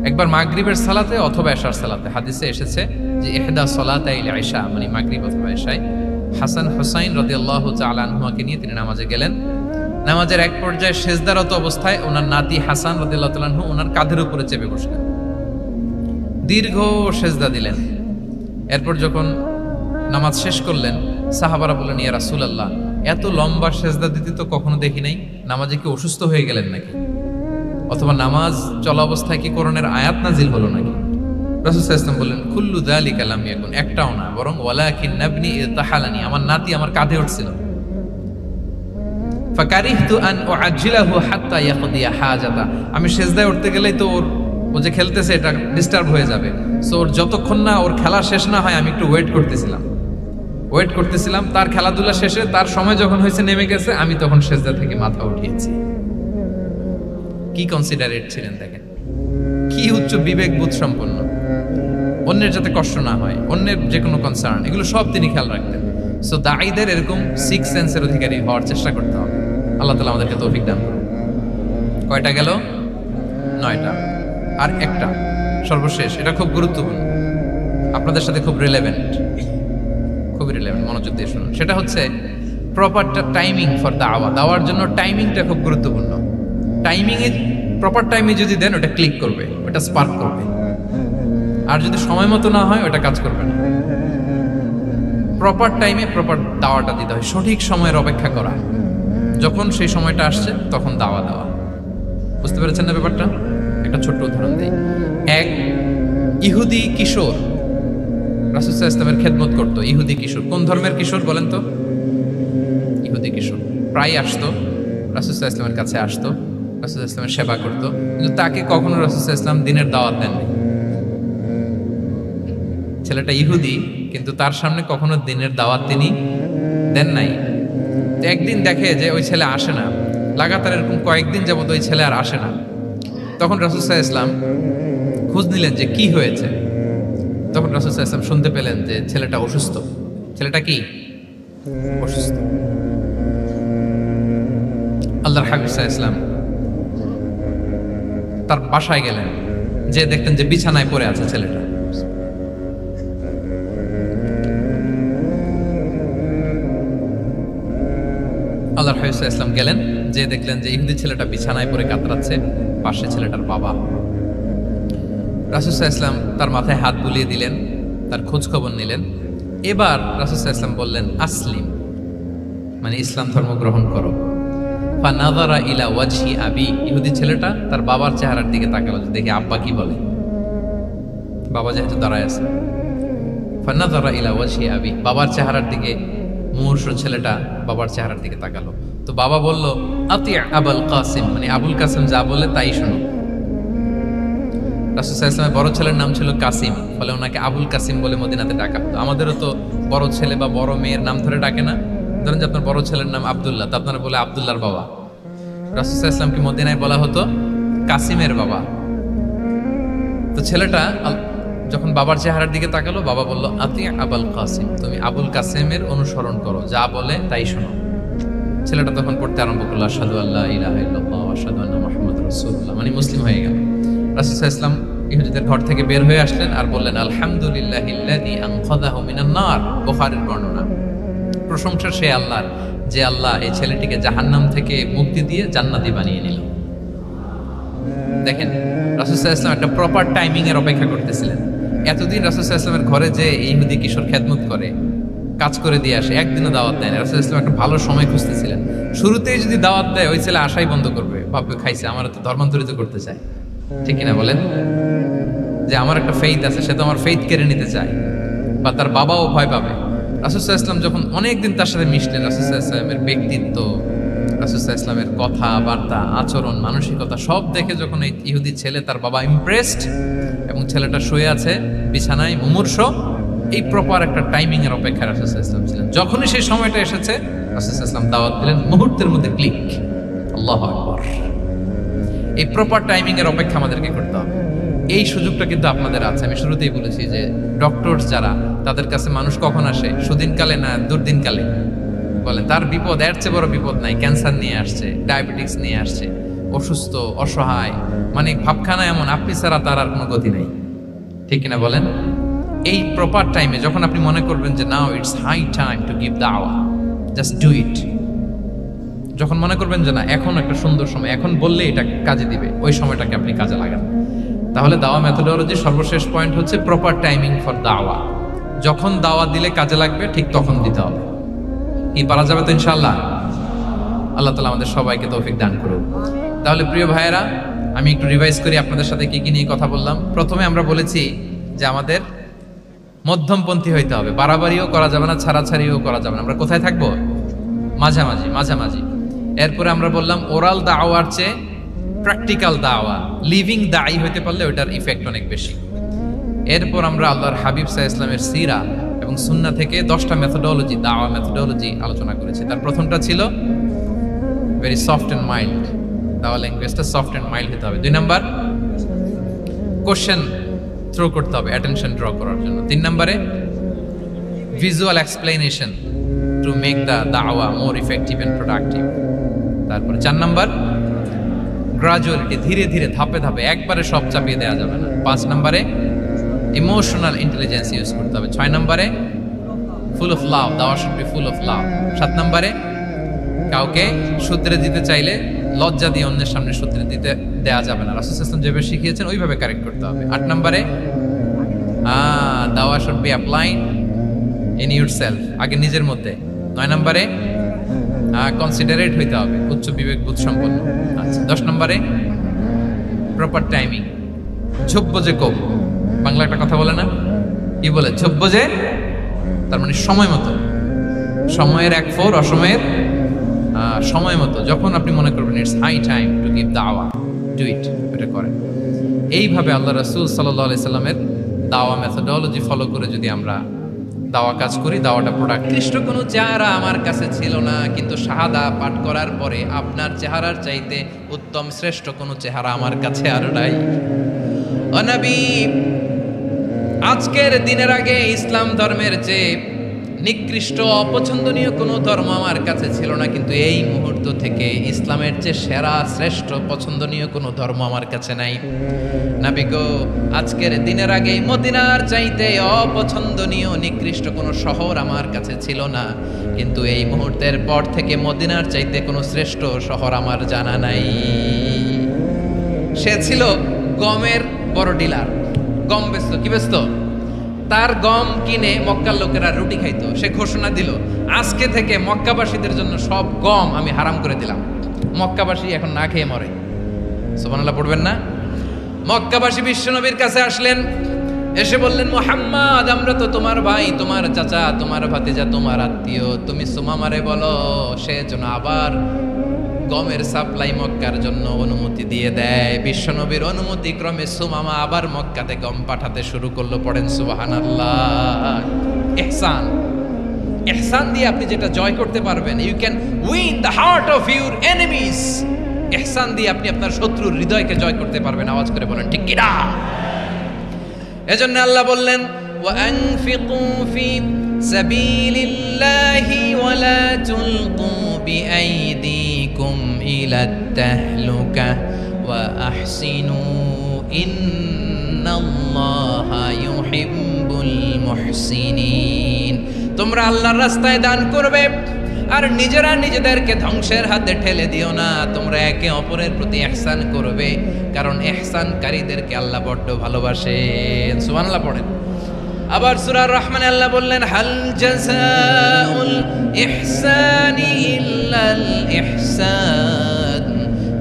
Speaker 1: একবার মাগরিবের সালাতে অথবা এশার সালাতে হাদিসে এসেছে যে ইহদা সালাতাইল ইশা মানে মাগরিব অথবা এশায় হাসান হুসাইন রাদিয়াল্লাহু তাআলা আনহুকে নিয়ে তিনি নামাজে গেলেন। নামাজের এক পর্যায়ে সেজদারত অবস্থায় ওনার নাতি হাসান রাদিয়াল্লাহু তাআলা আনহু ওনার কাঁধের উপরে চেপে বসলেন, দীর্ঘ সেজদা দিলেন। এরপর যখন নামাজ শেষ করলেন, সাহাবারা বললেন, ইয়া রাসূলুল্লাহ, এত লম্বা সেজদা দিতে তো কখনো দেখি নাই, নামাজে কি অসুস্থ হয়ে গেলেন নাকি? অথবা নামাজ চলা অবস্থায় কি কোরআনের আয়াত নাজিল হলো নাকি? রাসূল সাল্লাল্লাহু আলাইহি ওয়াসাল্লাম বললেন, কুল্লু যালিকা লাম ইয়াকুন, একটাও না, বরং ওয়ালাকিন নাবনি ইতাহালানি, আমার নাতি আমার কাঁধে উঠছিল। ফাকারিহতু আন উআজ্জিলাহু হাত্তা ইয়াকদিয়া হাজাতা, আমি সেজদায় উঠতে গেলেই তো ও যে খেলতেছে এটা ডিস্টার্ব হয়ে যাবে, সো ওর যতক্ষণ না ওর খেলা শেষ না হয় আমি একটু ওয়েট করতেছিলাম। তার খেলাধুলা শেষে তার সময় যখন হয়েছে নেমে গেছে, আমি তখন সেজদা থেকে মাথা উঠিয়েছি। কি কনসিডারেট ছিলেন দেখেন, কি উচ্চ বিবেক বোধ সম্পন্ন, অন্যের যাতে কষ্ট না হয়, অন্যের যে কোনো কনসার্ন, এগুলো সব তিনি খেয়াল রাখতেন। সো দাঈদের এরকম সিক্স সেন্সের অধিকারী হওয়ার চেষ্টা করতে হবে। আল্লাহ তাআলা আমাদেরকে তৌফিক দান করুন। কয়টা গেল? 9টা। আর একটা সর্বশেষ, এটা খুব গুরুত্বপূর্ণ, আপনাদের সাথে খুব রিলেভেন্ট, মনোযোগ দিয়ে শুনুন। সেটা হচ্ছে প্রপার টাইমিং ফর দাওয়া। দাওয়ার জন্য টাইমিংটা খুব গুরুত্বপূর্ণ। প্রপার টাইমে যদি দেন, ওটা ক্লিক করবে, ওটা স্পার্ক করবে। আর যদি সময় মতো না হয়, ওটা কাজ করবে না। প্রপার টাইমে প্রপার দাওয়াটা দিতে হয়, সঠিক সময়ের অপেক্ষা করা, যখন সেই সময়টা আসছে তখন দাওয়া দেওয়া। বুঝতে পেরেছেন না ব্যাপারটা? একটা ছোট্ট উদাহরণ দিই। এক ইহুদি কিশোর রাসূল সাল্লাল্লাহু আলাইহি ওয়াসাল্লামের খেদমত করতো। ইহুদি কিশোর, কোন ধর্মের কিশোর বলেন তো? ইহুদি কিশোর। প্রায় আসতো রাসূল সাল্লাল্লাহু আলাইহি ওয়াসাল্লামের কাছে, আসতো রাসূল সাল্লাল্লাহু আলাইহি ওয়াসাল্লামের সেবা করতো, কিন্তু তাকে কখনো রাসূল সাল্লাল্লাহু আলাইহি ওয়াসাল্লাম দিনের দাওয়াত দেননি। ছেলেটা ইহুদি, কিন্তু তার সামনে কখনো দিনের দাওয়াত তিনি দেন নাই। তো একদিন দেখে যে ওই ছেলে আসে না, লাগাতার এরকম কয়েকদিন যাবত ওই ছেলে আর আসে না। তখন রাসূল সাল্লাল্লাহু আলাইহি ওয়াসাল্লাম খোঁজ নিলেন যে কি হয়েছে। তখন রাসূল সাল্লাল্লাহু আলাইহি ওয়াসাল্লাম শুনতে পেলেন যে ছেলেটা অসুস্থ। ছেলেটা কি অসুস্থ? আল্লাহর হাবিব সাল্লাল্লাহু আলাইহি ওয়াসাল্লাম তার বাসায় গেলেন, যে দেখতেন যে বিছানায় পড়ে আছে ছেলেটা। আল্লাহর হাবিব সাল্লাল্লাহু আলাইহি ওয়াসাল্লাম গেলেন, যে দেখলেন যে ইহুদি ছেলেটা বিছানায় পড়ে কাতরাচ্ছে, পাশে ছেলেটার বাবা। রাসূল সাল্লাল্লাহু আলাইহি ওয়াসাল্লাম তার মাথায় হাত বুলিয়ে দিলেন, তার খোঁজ খবর নিলেন। এবার রাসূল সাল্লাল্লাহু আলাইহি ওয়াসাল্লাম বললেন, আসলিম, মানে ইসলাম ধর্ম গ্রহণ করো। ফানাযারা ইলা ওয়াজহি আবি, ইহুদি ছেলেটা তার বাবার চেহারার দিকে তাকালো, দেখে আব্বা কি বলে। বাবা যেহেতু দাঁড়ায় আছে, ফানাযারা ইলা ওয়াজহি আবি, বাবার চেহারার দিকে মুমূর্ষু ছেলেটা বাবার চেহারার দিকে তাকালো। তো বাবা বলল, আতি আবুল কাসিম, মানে আবুল কাসিম যা বলে তাই শোনো। রাসূল সাল্লাল্লাহু আলাইহি ওয়াসাল্লামের বড় ছেলের নাম ছিল কাসিম, ফলে ওনাকে আবুল কাসিম বলে মদিনাতে ডাকা হতো। আমাদেরও তো বড় ছেলে বা বড় মেয়ের নাম ধরে ডাকে না? ধরেন যে আপনার বড় ছেলের নাম আব্দুল্লাহ, তো আপনারা বলে আব্দুল্লাহর বাবা। রাসূল সাল্লাল্লাহু আলাইহি ওয়াসাল্লামকে মদিনায় বলা হতো কাসিমের বাবা। তো ছেলেটা যখন বাবার চেহারার দিকে তাকালো, বাবা বলল, আতি আবুল কাসিম, তুমি আবুল কাসিমের অনুসরণ করো, যা বলে তাই শোনো। ছেলেটা তখন পড়তে আরম্ভ করলো, আশহাদু আল্লা ইলাহা ইল্লাল্লাহ ওয়া আশহাদু আন্না মুহাম্মাদুর রাসূলুল্লাহ, মানে মুসলিম হয়ে গেল। রাসূল সাল্লাল্লাহু আলাইহি ওয়াসাল্লাম ইহুদিদের ঘর থেকে বের হয়ে আসলেন আর বললেন, আলহামদুলিল্লাহিল্লাযী আনকাযাহু মিনান নার, বুখারীর বর্ণনা। প্রশংসা সে আল্লাহর, যে আল্লাহ এই ছেলেটিকে জাহান্নাম থেকে মুক্তি দিয়ে জান্নাতি বানিয়ে নিল। দেখেন, রাসূল সাল্লাল্লাহু আলাইহি ওয়াসাল্লাম একটা প্রপার টাইমিং এর অপেক্ষা করতেছিলেন। এতদিন রাসূল সাল্লাল্লাহু আলাইহি ওয়াসাল্লামের ঘরে যে ইহুদি কিশোর খেদমত করে, কাজ করে দিয়ে আসে, একদিনও দাওয়াত দেয় না। রাসূল সাল্লাল্লাহু আলাইহি ওয়াসাল্লাম একটা ভালো সময় খুঁজতেছিলেন। শুরুতেই যদি দাওয়াত দেয়, ওই ছেলে আশাই বন্ধ করবে, ভাববে খাইছে, আমার তো ধর্মান্তরিত করতে চায়। ঠিক কিনা বলেন? যে আমার একটা ফেইথ আছে, সে তো আমার ফেইথ কেড়ে নিতে চায়, বা তার বাবাও ভয় পাবে। রাসূল সাল্লাল্লাহু আলাইহি ওয়াসাল্লাম যখন অনেকদিন তার সাথে মিশলেন, রাসূল সাল্লাল্লাহু আলাইহি ওয়াসাল্লামের ব্যক্তিত্ব, রাসূল সাল্লাল্লাহু আলাইহি ওয়াসাল্লামের কথাবার্তা, আচরণ, মানসিকতা সব দেখে যখন এই ইহুদি ছেলে, তার বাবা ইমপ্রেসড, এবং ছেলেটা শুয়ে আছে বিছানায় মুমূর্ষ, এই প্রপার একটা টাইমিং এর অপেক্ষায় রাসূল সাল্লাল্লাহু আলাইহি ওয়াসাল্লাম ছিলেন। যখনই সেই সময়টা এসেছে, রাসূল সাল্লাল্লাহু আলাইহি ওয়াসাল্লাম দাওয়াত দিলেন, মুহূর্তের মধ্যে ক্লিক। আল্লাহু আকবার। এই প্রপার টাইমিং এর অপেক্ষা আমাদেরকে করতে হবে। এই সুযোগটা কিন্তু আপনাদের আছে। আমি শুরুতেই বলেছি যে ডক্টরস যারা, তাদের কাছে মানুষ কখন আসে? সুদিনকালে না দুর্দিনকালে? বলেন, তার বিপদ এর চেয়ে বড় বিপদ নাই। ক্যান্সার নিয়ে আসছে, ডায়াবেটিক্স নিয়ে আসছে, অসুস্থ, অসহায়, মানে ভাবখানা এমন, আপনি ছাড়া তার আর কোনো গতি নেই। ঠিক কিনা বলেন? এই প্রপার টাইমে যখন আপনি মনে করবেন যে now it's high time to give দাওয়া, জাস্ট ডু ইট। যখন মনে করবেন যে না, এখন একটা সুন্দর সময়, এখন বললে এটা কাজে দিবে, ওই সময়টাকে আপনি কাজে লাগান। তাহলে দাওয়া মেথোডোলজি সর্বশেষ পয়েন্ট হচ্ছে প্রপার টাইমিং ফর দাওয়া। যখন দাওয়া দিলে কাজে লাগবে, ঠিক তখন দিতে হবে। কি পারা যাবে তো ইনশাআল্লাহ? আল্লাহ তাআলা আমাদের সবাইকে তৌফিক দান করুন। তাহলে প্রিয় ভাইয়েরা, আমি একটু রিভাইজ করি আপনাদের সাথে কি কি নিয়ে কথা বললাম। প্রথমে আমরা বলেছি যে আমাদের মধ্যমপন্থী হইতে হবে, বাড়াবাড়িও করা যাবে না, ছাড়াছাড়িও করা যাবে না। আমরা কোথায় থাকবো? মাঝামাঝি, মাঝামাঝি। এরপরে আমরা বললাম ওরাল দাওয়ার চেয়ে প্র্যাকটিক্যাল দাওয়া, লিভিং দায়ী হইতে পারলে ওইটার ইফেক্ট অনেক বেশি। এরপর আমরা আল্লাহর হাবিব সাল্লাল্লাহু আলাইহি ওয়াসাল্লামের সিরা এবং সুন্নাহ থেকে 10টা মেথোডোলজি, দাওয়া মেথোডোলজি আলোচনা করেছি। তার প্রথমটা ছিল ভেরি সফট এন্ড মাইল্ড, দাওয়া ল্যাঙ্গুয়েজটা সফট এন্ড মাইল্ড হতে হবে। 2 নাম্বার, কোশ্চেন থ্রো করতে হবে অ্যাটেনশন ড্র করার জন্য। 3 নম্বরে, visual explanation to make the দাওয়া মোর ইফেক্টিভ এন্ড প্রোডাক্টিভ। তারপরে 4 নাম্বার, গ্রাজুয়ালিটি, ধীরে ধীরে, ধাপে ধাপে, একবারে সব চাপিয়ে দেওয়া যাবে না। 5 নম্বরে, ইমোশনাল ইন্টেলিজেন্স ইউজ করতে হবে। 6 নম্বরে, ফুল অফ লাভ, দাওয়া should be full of love. 7 নম্বরে, কাউকে সূত্রে দিতে চাইলে লজ্জা দিয়ে অন্যের সামনে সূত্রে দিতে দেওয়া যাবে না। রাসূল সাল্লাল্লাহু আলাইহি ওয়াসাল্লাম যেভাবে শিখিয়েছেন ওইভাবে কারেক্ট করতে হবে। 8 নম্বরে, দাওয়া should be applied in yourself, আগে নিজের মধ্যে। 9 নম্বরে, কনসিডারেট হইতে হবে, উচ্চ বিবেক বোধ সম্পন্ন। আচ্ছা, 10 নম্বরে, প্রপার টাইমিং, ঝোপবো যে কোপ, বাংলা একটা কথা বলে না, কি বলে? ঝোপবো যে, তার মানে সময় মতো, সময়ের 1/4, অসময়ের সময় মতো। যখন আপনি মনে করবেন it's high time to give দাওয়া, ডু ইট, এটা করেন। এইভাবে আল্লাহ রাসূল সাল্লাল্লাহু আলাইহি সাল্লামের দাওয়া মেথোডোলজি ফলো করে যদি আমরা দাওয়া কাজ করি, দাওয়াটা প্রোডাক্ট। কৃষ্ট কোনো চেহারা আমার কাছে ছিল না, কিন্তু শাহাদা পাঠ করার পরে আপনার চেহারার চাইতে উত্তম শ্রেষ্ঠ কোনো চেহারা আমার কাছে আর নাই। ও নবী, আজকের দিনের আগে ইসলাম ধর্মের যে নিকৃষ্ট অপছন্দনীয় কোনো ধর্ম আমার কাছে ছিল না, কিন্তু এই মুহূর্ত থেকে ইসলামের যে সেরা শ্রেষ্ঠ পছন্দনীয় কোনো ধর্ম আমার কাছে নাই। নবী গো, আজকের দিনের আগে মদিনার চাইতে অপছন্দনীয় নিকৃষ্ট কোনো শহর আমার কাছে ছিল না, কিন্তু এই মুহূর্তের পর থেকে মদিনার চাইতে কোনো শ্রেষ্ঠ শহর আমার জানা নাই। সে ছিল গমের বড় ডিলার, গম বেচতো। কি বেচতো? তার গম কিনে মক্কার লোকেরা রুটি খাইতো। সে ঘোষণা দিল, আজকে থেকে মক্কাবাসীদের জন্য সব গম আমি হারাম করে দিলাম, মক্কাবাসী এখন না খেয়ে মরে। সুবহানাল্লাহ পড়বেন না? মক্কাবাসী বিশ্বনবীর কাছে আসলেন, এসে বললেন, মুহাম্মদ, আমরা তো তোমার ভাই, তোমার চাচা, তোমার ভাতিজা, তোমার আত্মীয়, তুমি সুমামারে বলো সে যেন আবার গমের সাপ্লাই মক্কার জন্য অনুমতি দিয়ে দেয়। বিশ্বনবীর অনুমতি ক্রমে সুমামা আবার মক্কাতে গম পাঠাতে শুরু করলো। পড়েন সুবহানাল্লাহ। ইহসান, ইহসান দিয়ে আপনি যেটা জয় করতে পারবেন, you can win the heart of your enemies. ইহসান দিয়ে আপনি আপনার শত্রুর হৃদয়কে জয় করতে পারবেন। আওয়াজ করে বলেন ঠিক কি না? এজন্য আল্লাহ বললেন, ওয়া আনফিকু ফি সাবিলিল্লাহি ওয়া লা তুলকু বিআইদিকুম ইলাত তাহলুকা ওয়া আহসিনু ইন্নাল্লাহা ইউহিব্বুল মুহসিনিন। তোমরা আল্লাহর রাস্তায় দান করবে আর নিজেরা নিজেদেরকে ধ্বংসের হাতে ঠেলে দিও না। তোমরা একে অপরের প্রতি ইহসান করবে, কারণ ইহসানকারীদেরকে আল্লাহ বড্ড ভালোবাসেন। সুবহানাল্লাহ পড়েন। আবার সূরা রহমানে আল্লাহ বললেন, হাল জাযাউল ইহসানি ইল্লাল ইহসান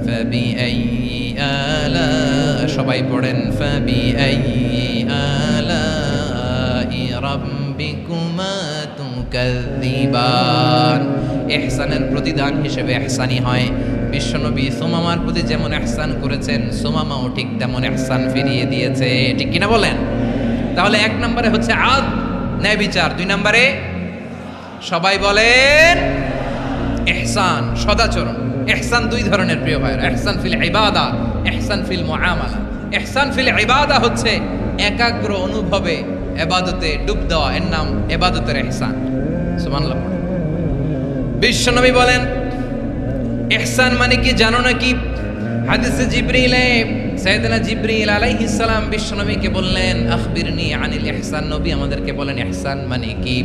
Speaker 1: ফাবিআইয়ি আলা, সবাই পড়েন, ফাবিআইয়ি আলাই রাব্বিকুমা তুকাযযিবান। ইহসানের প্রতিদান হিসেবে ইহসানি হয়। বিশ্বনবী সুমামার প্রতি যেমন ইহসান করেছেন, সুমামাও ঠিক তেমন ইহসান ফিরিয়ে দিয়েছে। ঠিক কিনা বলেন? তাহলে এক নম্বরে হচ্ছে আদ, ন্যায় বিচার। দুই নম্বরে সবাই বলেন ইহসান, সদাচরণ। ইহসান দুই ধরনের প্রিয় ভাইরা, ইহসান ফিল ইবাদা, ইহসান ফিল মুআমালা। ইহসান ফিল ইবাদা হচ্ছে একাগ্র অনুভবে ইবাদতে ডুব দেওয়া, এর নাম ইবাদতের ইহসান। সুবহানাল্লাহ। বিশ্বনবী বলেন ইহসান মানে কি জানো নাকি? হাদিসে জিবরিলে সাইয়েদনা জিবরিল আলাইহিস সালাম বিশ্বনবীকে বললেন, আখবিরনি আনিল ইহসান। নবী আমাদেরকে বলেন ইহসান মানে কি?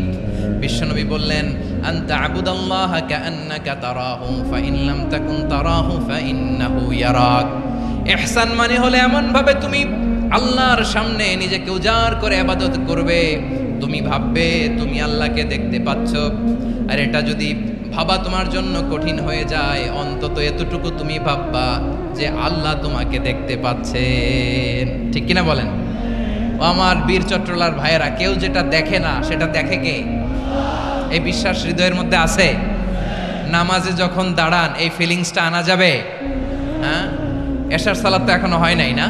Speaker 1: বিশ্বনবী বললেন, আনতা আবুদাল্লাহা কাআন্নাকা তারাহু ফাইন লাম তাকুন তারাহু ফাইন্নাহু ইয়ারাক। ইহসান মানে হলো এমন ভাবে তুমি আল্লাহর সামনে নিজেকে উজাড় করে ইবাদত করবে, তুমি ভাববে তুমি আল্লাহকে দেখতে পাচ্ছ। আর এটা যদি ভাবা তোমার জন্য কঠিন হয়ে যায়, অন্তত এতটুকু তুমি ভাববা যে আল্লাহ তোমাকে দেখতে পাচ্ছেন। ঠিক কিনা বলেন? ও আমার বীর চট্টলার ভাইয়েরা, কেউ যেটা দেখে না সেটা দেখে কে? এই বিশ্বাস হৃদয়ের মধ্যে আছে? নামাজে যখন দাঁড়ান এই ফিলিংসটা আনা যাবে? হ্যাঁ, এশার সালাত তো এখনো হয় নাই না?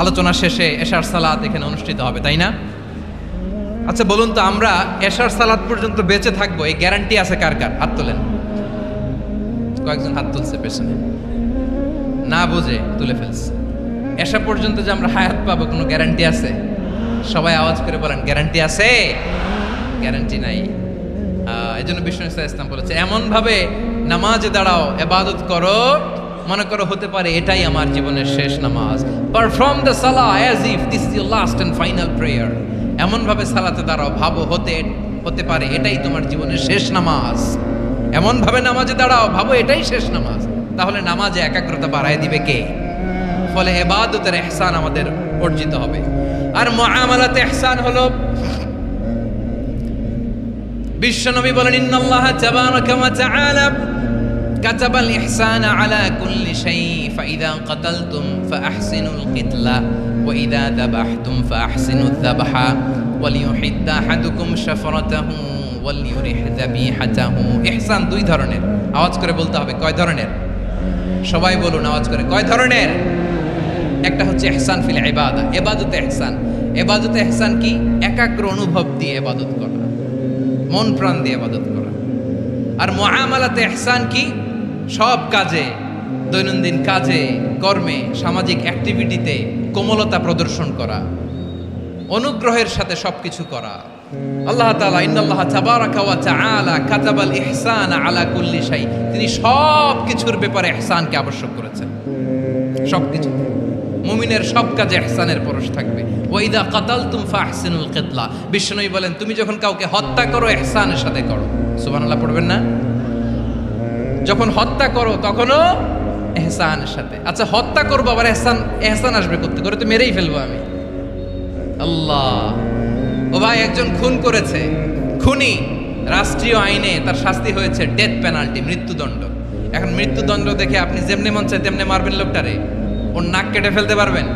Speaker 1: আলোচনা শেষে এশার সালাত এখানে অনুষ্ঠিত হবে, তাই না? আচ্ছা বলুন তো, আমরা এশার সালাত পর্যন্ত বেঁচে থাকবো এই গ্যারান্টি আছে কার কার? হাত তোলেন। কয়েকজন হাত তুলছে পেছনে, না বুঝে তুলে ফেলছে। এশা পর্যন্ত যে আমরা হায়াত পাবো কোনো গ্যারান্টি আছে? সবাই আওয়াজ করে বলেন, গ্যারান্টি আছে? গ্যারান্টি নাই। এই জন্য বিষ্ণু ইসলাম বলেছে, এমন ভাবে নামাজে দাঁড়াও, ইবাদত করো, মনে করো হতে পারে এটাই আমার জীবনের শেষ নামাজ। পারফর্ম দ্য সালাহ as if this is your last and final prayer. এমন ভাবে সালাতে দাঁড়াও, ভাবো হতে পারে এটাই তোমার জীবনের শেষ নামাজ। এমন ভাবে নামাজে দাঁড়াও, ভাবো এটাই শেষ নামাজ। তাহলে নামাজে একাগ্রতা বাড়ায় দিবে কে? ফলে ইবাদতের ইহসান আমাদের অর্জিত হবে। আর মুআমালাতে ইহসান হলো, বিশ্বনবী বলেন, ইন্নাল্লাহা তাবারাকা ওয়া তাআলা কাতাবাল ইহসানা আলা কুল্লি শাই ফাইদা কাতালতুম ফাআহসিনুল কিতলা ওয়া ইযা যাবাহতুম ফাআহসিনুয যাবহা ওয়ালিয়ুহিদ্দা আহাদুকুম শাফরাতাহু ওয়ালিয়ুরিহ যাবিহাতাহু। ইহসান দুই ধরনের। আওয়াজ করে বলতে হবে, কয় ধরনের? সবাই বলুন আওয়াজ করে, কয় ধরনের? একটা হচ্ছে ইহসান ফিল ইবাদা, ইবাদতে ইহসান। ইবাদতে ইহসান কি? একাগ্র অনুভব দিয়ে ইবাদত করা, মন প্রাণ দিয়ে ইবাদত করা। আর মুআমালাতে ইহসান কি? সব কাজে, দৈনন্দিন কাজে, কর্মে, সামাজিক অ্যাক্টিভিটিতে কোমলতা প্রদর্শন করা, অনুগ্রহের সাথে সবকিছু করা, আল্লাহ তাআলা ইন্নাল্লাহ তাবারাকা ওয়া তাআলা কাতাবাল ইহসানা আলা কুল্লি শাই, তিনি সব কিছুর ব্যাপারে ইহসানকে আবশ্যক করেছেন। সবকিছু মুমিনের সব কাজে ইহসানের পরশ থাকবে। ওয়া ইযা কাতালতুম ফাহসিনুল কিতলা, বিষ্ণুই বলেন তুমি যখন কাউকে হত্যা করো ইহসানের সাথে করো। সুবহানাল্লাহ পড়বেন না? যখন হত্যা করো তখনও ইহসানের সাথে। আচ্ছা হত্যা করবো আবার ইহসান আসবে করতে করে, তো মেরেই ফেলবো আমি। আল্লাহ, ও ভাই একজন খুন করেছে, খুনি রাষ্ট্রীয় আইনে তার শাস্তি হয়েছে ডেথ পেনাল্টি, মৃত্যুদণ্ড। এখন মৃত্যুদণ্ড দেখে আপনি যেমনি মন চায় তেমনি মারবেন লোকটারে? ওর নাক কেটে ফেলতে পারবেন?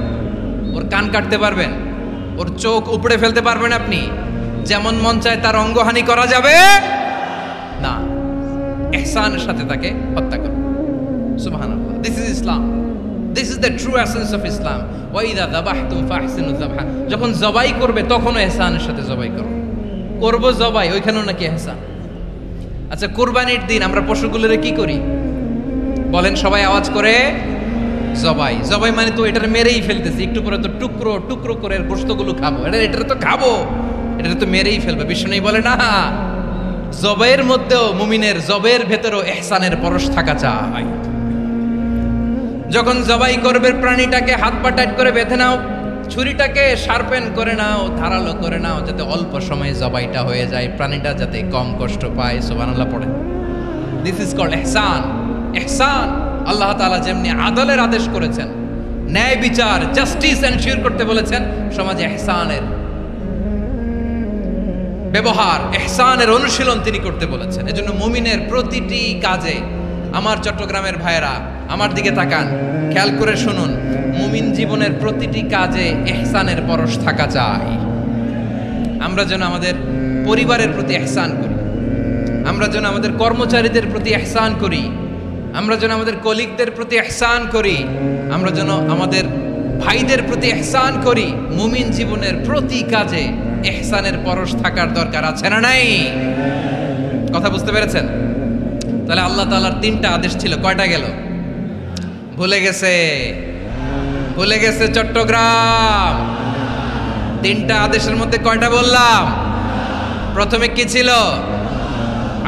Speaker 1: ওর কান কাটতে পারবেন? ওর চোখ উপড়ে ফেলতে পারবেন আপনি? যেমন মন চায় তার অঙ্গহানি করা যাবে না। ইহসানের সাথে তাকে হত্যা করো। সুবহানাল্লাহ, this is Islam, this is the true essence of Islam. ওয়া ইযা যাবাহতুম ফাহসিনু যাবহা, যখন জবাই করবে তখনও ইহসানের সাথে জবাই করো। করব জবাই, ওইখানেও নাকি ইহসান। আচ্ছা কুরবানির দিন আমরা পশুগুলোরে কি করি বলেন সবাই আওয়াজ করে? জবাই। জবাই মানে তো এটার মেরেই ফেলতেছি, একটু পরে তো টুকরো টুকরো করে গোশতগুলো খাবো, এটা তো খাবো, এটা তো মেরেই ফেলবে। বিষ্ণু বলে না, জবাইয়ের মধ্যেও মুমিনের জবের ভেতরেও ইহসানের পরশ থাকা চাই। যখন জবাই করবে প্রাণীটাকে হাত পা টাইট করে বেঁধে নাও, ছুরিটাকে শার্পেন করে নাও, ধারালো করে নাও, যাতে অল্প সময়ে জবাইটা হয়ে যায়, প্রাণীটা যাতে কম কষ্ট পায়। সুবহানাল্লাহ পড়ে। দিস ইজ কল্ড ইহসান। ইহসান আল্লাহ তাআলা যেমনি আদলের আদেশ করেছেন, ন্যায় বিচার জাস্টিস এনশিওর করতে বলেছেন, সমাজে ইহসানের ব্যবহার, ইহসানের অনুশীলন তিনি করতে বলেছেন। এজন্য মুমিনের প্রতিটি কাজে, আমার চট্টগ্রামের ভাইয়েরা আমার দিকে তাকান, খেয়াল করে শুনুন, মুমিন জীবনের প্রতিটি কাজে ইহসানের পরশ থাকা চাই। আমরা যেন আমাদের পরিবারের প্রতি ইহসান করি, আমরা যেন আমাদের কর্মচারীদের প্রতি ইহসান করি, আমরা যেন আমাদের কলিগদের প্রতি ইহসান করি, আমরা যেন আমাদের ভাইদের প্রতি ইহসান করি। মুমিন জীবনের প্রতি কাজে ইহসানের পরশ থাকার দরকার আছে না নাই? কথা বুঝতে পেরেছেন? তাহলে আল্লাহ তাআলার তিনটা আদেশ ছিল, কয়টা গেল? ভুলে গেছে, ভুলে গেছে চট্টগ্রাম। তিনটা আদেশের মধ্যে কয়টা বললাম? প্রথমে কি ছিল?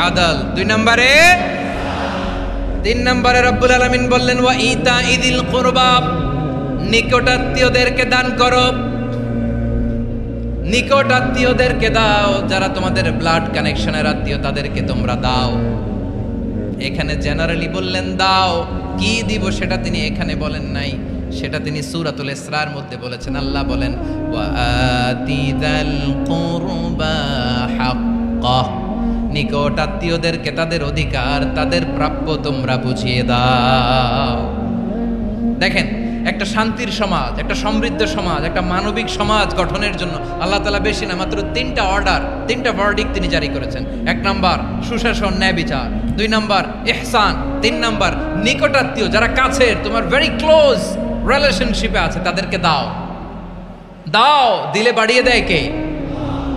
Speaker 1: আদল। 2 নম্বরে, 3 নম্বরে রব্বুল আলামিন বললেন ওয়া ইতা ইদিল কুরবা, নিকটাত্মীয়দেরকে দান করো। নিকট আত্মীয়দেরকে দাও, যারা তোমাদের ব্লাড কানেকশনের আত্মীয় তাদেরকে তোমরা দাও। এখানে জেনারেলি বললেন দাও, কি দিব সেটা তিনি এখানে বলেন নাই, সেটা তিনি সূরাতুল ইসরার মধ্যে বলেছেন। আল্লাহ বলেন ওয়া আতিদাল কুরবা হাক্কা, নিকট আত্মীয়দেরকে তাদের অধিকার, তাদের প্রাপ্য তোমরা বুঝিয়ে দাও। দেখেন, একটা শান্তির সমাজ, একটা সমৃদ্ধ সমাজ, একটা মানবিক সমাজ গঠনের জন্য আল্লাহ তাআলা বেশি না, মাত্র 3টা অর্ডার, 3টা ভার্ডিক্ট তিনি জারি করেছেন। 1 নাম্বার সুশাসন, ন্যায় বিচার। 2 নাম্বার ইহসান। 3 নাম্বার নিকটাত্মীয়, যারা কাছের, তোমার ভেরি ক্লোজ রিলেশনশিপে আছে, তাদেরকে দাও। দাও, দিলে বাড়িয়ে দেয় কে?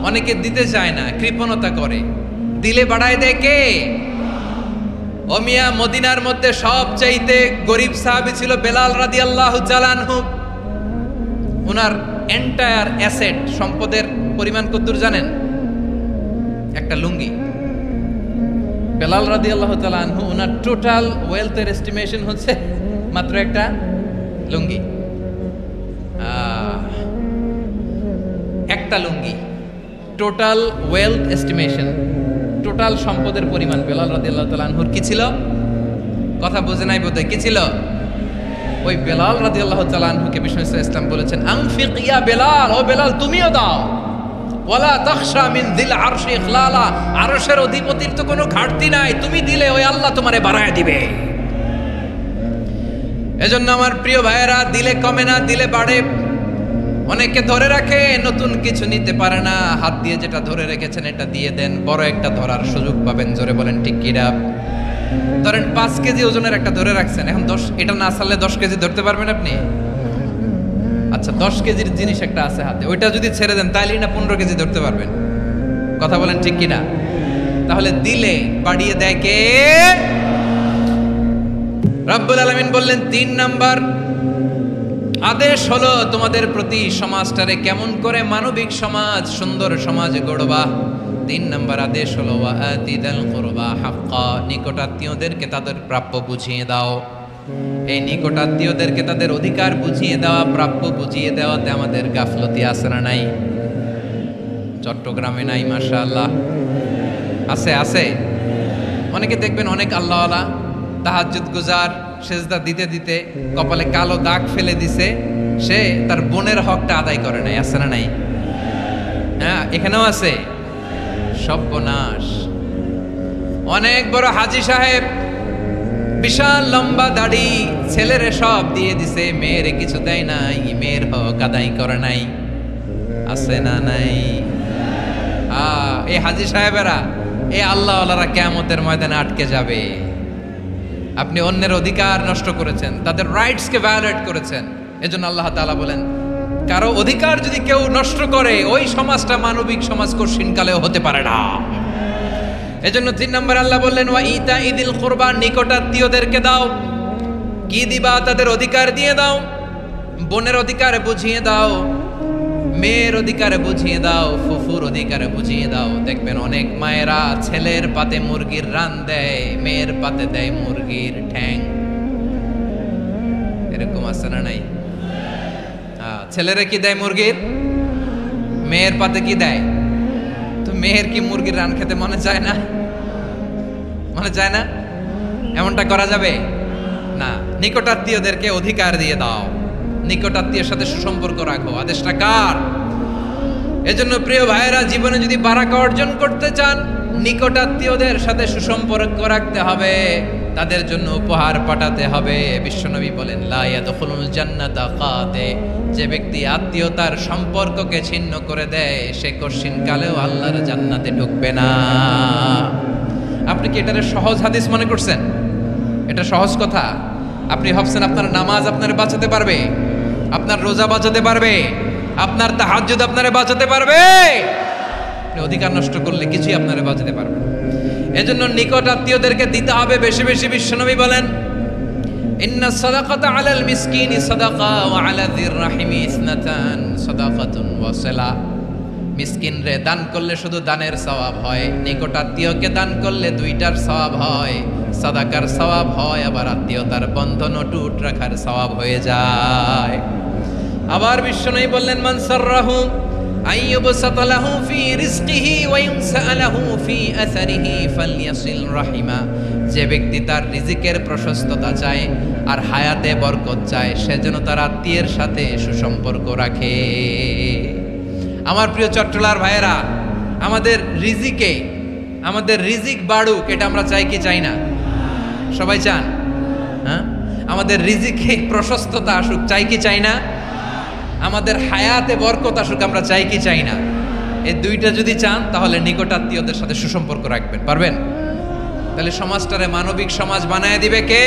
Speaker 1: অনেকে দিতে চায় না, কৃপণতা করে। দিলে বাড়ায় দেয় কে? ও মিয়া, মদিনার মধ্যে সবচাইতে গরিব সাহাবী ছিল বেলাল রাদিয়াল্লাহু তাআলা আনহু। ওনার এন্টায়ার অ্যাসেট, সম্পদের পরিমাণ কতদূর জানেন? একটা লুঙ্গি। বেলাল রাদিয়াল্লাহু তাআলা আনহু, ওনার টোটাল ওয়েলথের এস্টিমেশন হচ্ছে মাত্র একটা লুঙ্গি। একটা লুঙ্গি, টোটাল ওয়েলথ এস্টিমেশন, টোটাল সম্পদের পরিমাণ বেলাল রাদিয়াল্লাহু তাআলা আনহুর কি ছিল? কথা বুঝে নাই বোধহয়। কি ছিল? ওই বেলাল রাদিয়াল্লাহু তাআলা আনহুকে বিষ্ণু ইসলাম বলেছেন আনফিক ইয়া বেলাল, ও বেলাল তুমিও দাও। ওয়ালা তাখশা মিন যিল আরশি ইখলালা, আরশের অধিপতির তো কোনো ঘাটতি নাই, তুমি দিলে ওই আল্লাহ তোমারে বাড়ায় দিবে। এজন্য আমার প্রিয় ভাইয়েরা, দিলে কমে না, দিলে বাড়ে। অনেকে ধরে রাখে, নতুন কিছু নিতে পারে না, হাত দিয়ে যেটা ধরে রেখেছেন এটা দিয়ে দেন, বড় একটা ধরার সুযোগ পাবেন। জোরে বলেন ঠিক কিনা? ধরেন 5 কেজি ওজনের একটা ধরে রাখছেন, এখন 10, এটা না ছাড়লে 10 কেজি ধরতে পারবেন আপনি? আচ্ছা 10 কেজির জিনিস একটা আছে হাতে, ওইটা যদি ছেড়ে দেন তাইলেই না 15 কেজি ধরতে পারবেন। কথা বলেন ঠিক কিনা? তাহলে দিলে বাড়িয়ে দেয় কে? রব্বুল আলামিন বললেন 3 নাম্বার আদেশ হলো তোমাদের প্রতি সমাজটারে কেমন করে মানবিক সমাজ, সুন্দর সমাজ গড়বা। 3 নম্বর আদেশ হলো ওয়াআতিদাল কুরবা হাক্কা, নিকটাত্মীয়দেরকে তাদের প্রাপ্য বুঝিয়ে দাও। এই নিকটাত্মীয়দেরকে তাদের অধিকার বুঝিয়ে দেওয়া, প্রাপ্য বুঝিয়ে দেওয়াতে আমাদের গাফলতি আছে না নাই? চট্টগ্রামে নাই? মাশাআল্লাহ আছে, আছে। অনেকে দেখবেন অনেক আল্লাহওয়ালা তাহাজ্জুদ গুজার, সেজদা দিতে দিতে কপালে কালো দাগ ফেলে দিছে, সে তার বোনের হকটা আদায় করে নাই। আছে না নাই? হ্যাঁ, এখানেও আছে। সর্বনাশ। অনেক বড় হাজী সাহেব, বিশাল লম্বা দাড়ি, ছেলেরে সব দিয়ে দিছে, মেয়েরে কিছু দেয় নাই, মেয়ের হক আদায় করে নাই। আছে না নাই? এই হাজী সাহেবেরা, এই আল্লাহওয়ালারা কিয়ামতের ময়দানে আটকে যাবে। আপনি অন্যের অধিকার নষ্ট করেছেন, তাদের রাইটসকে ভায়োলেট করেছেন। এজন্য আল্লাহ তাআলা বলেন, কারো অধিকার যদি কেউ নষ্ট করে, ওই সমাজটা মানবিক সমাজ কঠিনকালেও হতে পারে না। এজন্য 3 নম্বর আল্লাহ বললেন ওয়া ইতাইদিল কুরবা, নিকটাত্মীয়দেরকে দাও। কি দিবা? তাদের অধিকার দিয়ে দাও। বোনের অধিকার বুঝিয়ে দাও, মেয়ের অধিকার বুঝিয়ে দাও, ফুফুর অধিকার বুঝিয়ে দাও। দেখবেন অনেক মায়েরা ছেলের পাতে মুরগির রান দেয়, মেয়ের পাতে দেয় মুরগির ঠ্যাং। এরকম আছে না নাই? ছেলেরা কি দেয়? মুরগির। মেয়ের পাতে কি দেয়? তো মেয়ের কি মুরগির রান খেতে মনে চায় না? মনে চায় না? এমনটা করা যাবে না। নিকটাত্মীয়দেরকে অধিকার দিয়ে দাও, নিকটাত্মীয়ের সাথে সুসম্পর্ক রাখো। আদেশটা কার? এজন্য প্রিয় ভাইয়েরা, জীবনে যদি বারাকা অর্জন করতে চান, নিকটাত্মীয়দের সাথে সুসম্পর্ক রাখতে হবে, তাদের জন্য উপহার পাঠাতে হবে। বিশ্বনবী বলেন লা ইয়াদখুলুল জান্নাতা কাতে, যে ব্যক্তি আত্মীয়তার সম্পর্ককে ছিন্ন করে দেয়, সে কঠিনকালেও আল্লাহর জান্নাতে ঢুকবে না। আপনি কি এটারে সহজ হাদিস মনে করছেন? এটা সহজ কথা? আপনি ভাবছেন আপনার নামাজ আপনারে বাঁচাতে পারবে, আপনার রোজা বাঁচাতে পারবে, আপনার তাহাজ্জুদ আপনারে বাঁচাতে পারবে? অধিকার নষ্ট করলে কিছুই আপনারে বাঁচাতে পারবে না। এজন্য নিকট আত্মীয়দেরকে দিতে হবে বেশি বেশি। বিশ্বনবী বলেন ইন্না সাদাকাতা আলাল মিসকিনি সাদাকা ওয়া আলা যির রাহিমি ইসনাতান সাদাকাতুন ওয়া সিলা। মিসকিনরে দান করলে শুধু দানের সওয়াব হয়, নিকট আত্মীয়কে দান করলে 2টার সওয়াব হয়। সাদাকার সওয়াব হয়, আবার আত্মীয়তার বন্ধন অটুট রাখার সওয়াব হয়ে যায়। আবার বিশ্বনবী বললেন মান সাররাহু আইয়ুবসাতা লাহু ফি রিজকিহি ওয়া ইউনসা লাহু ফি আসারিহি ফালইয়াসিল রাহিমা। যে ব্যক্তি তার রিজিকের প্রশস্ততা চায় আর হায়াতে বরকত চায়, সে যেন তার আত্মীয়ের সাথে সুসম্পর্ক রাখে। আমার প্রিয় চট্টলার ভাইয়েরা, আমাদের রিজিক বাড়ুক, এটা আমরা চাই কি চাই না? সবাই চান? হ্যাঁ, আমাদের রিজিকে প্রশস্ততা আসুক, চাই কি চাই না? আমাদের হায়াতে বরকত আসুক, আমরা চাই কি চাই না? এই 2টা যদি চান, তাহলে নিকটাত্মীয়দের সাথে সুসম্পর্ক রাখবেন। পারবেন? তাহলে সমাজটারে মানবিক সমাজ বানায় দিবে কে?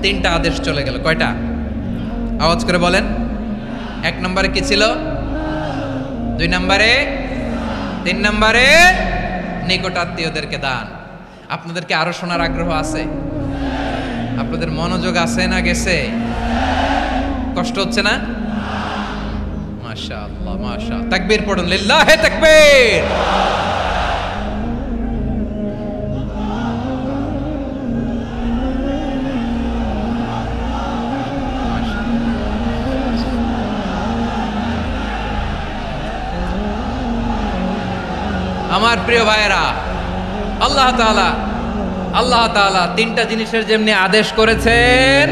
Speaker 1: 3টা আদেশ চলে গেল। কয়টা? আওয়াজ করে বলেন। 1 নম্বরে কি ছিল? 2 নম্বরে, 3 নম্বরে নিকটাত্মীয়দেরকে দান। আপনাদেরকে আরো শোনার আগ্রহ আছে? আপনাদের মনোযোগ আছে না গেছে? কষ্ট হচ্ছে না? মাশাআল্লাহ, মাশাআল্লাহ। তাকবীর পড়ুন, লিল্লাহি তাকবীর। আমার প্রিয় ভাইয়েরা, আল্লাহ তাআলা 3টা জিনিসের যেমনি আদেশ করেছেন,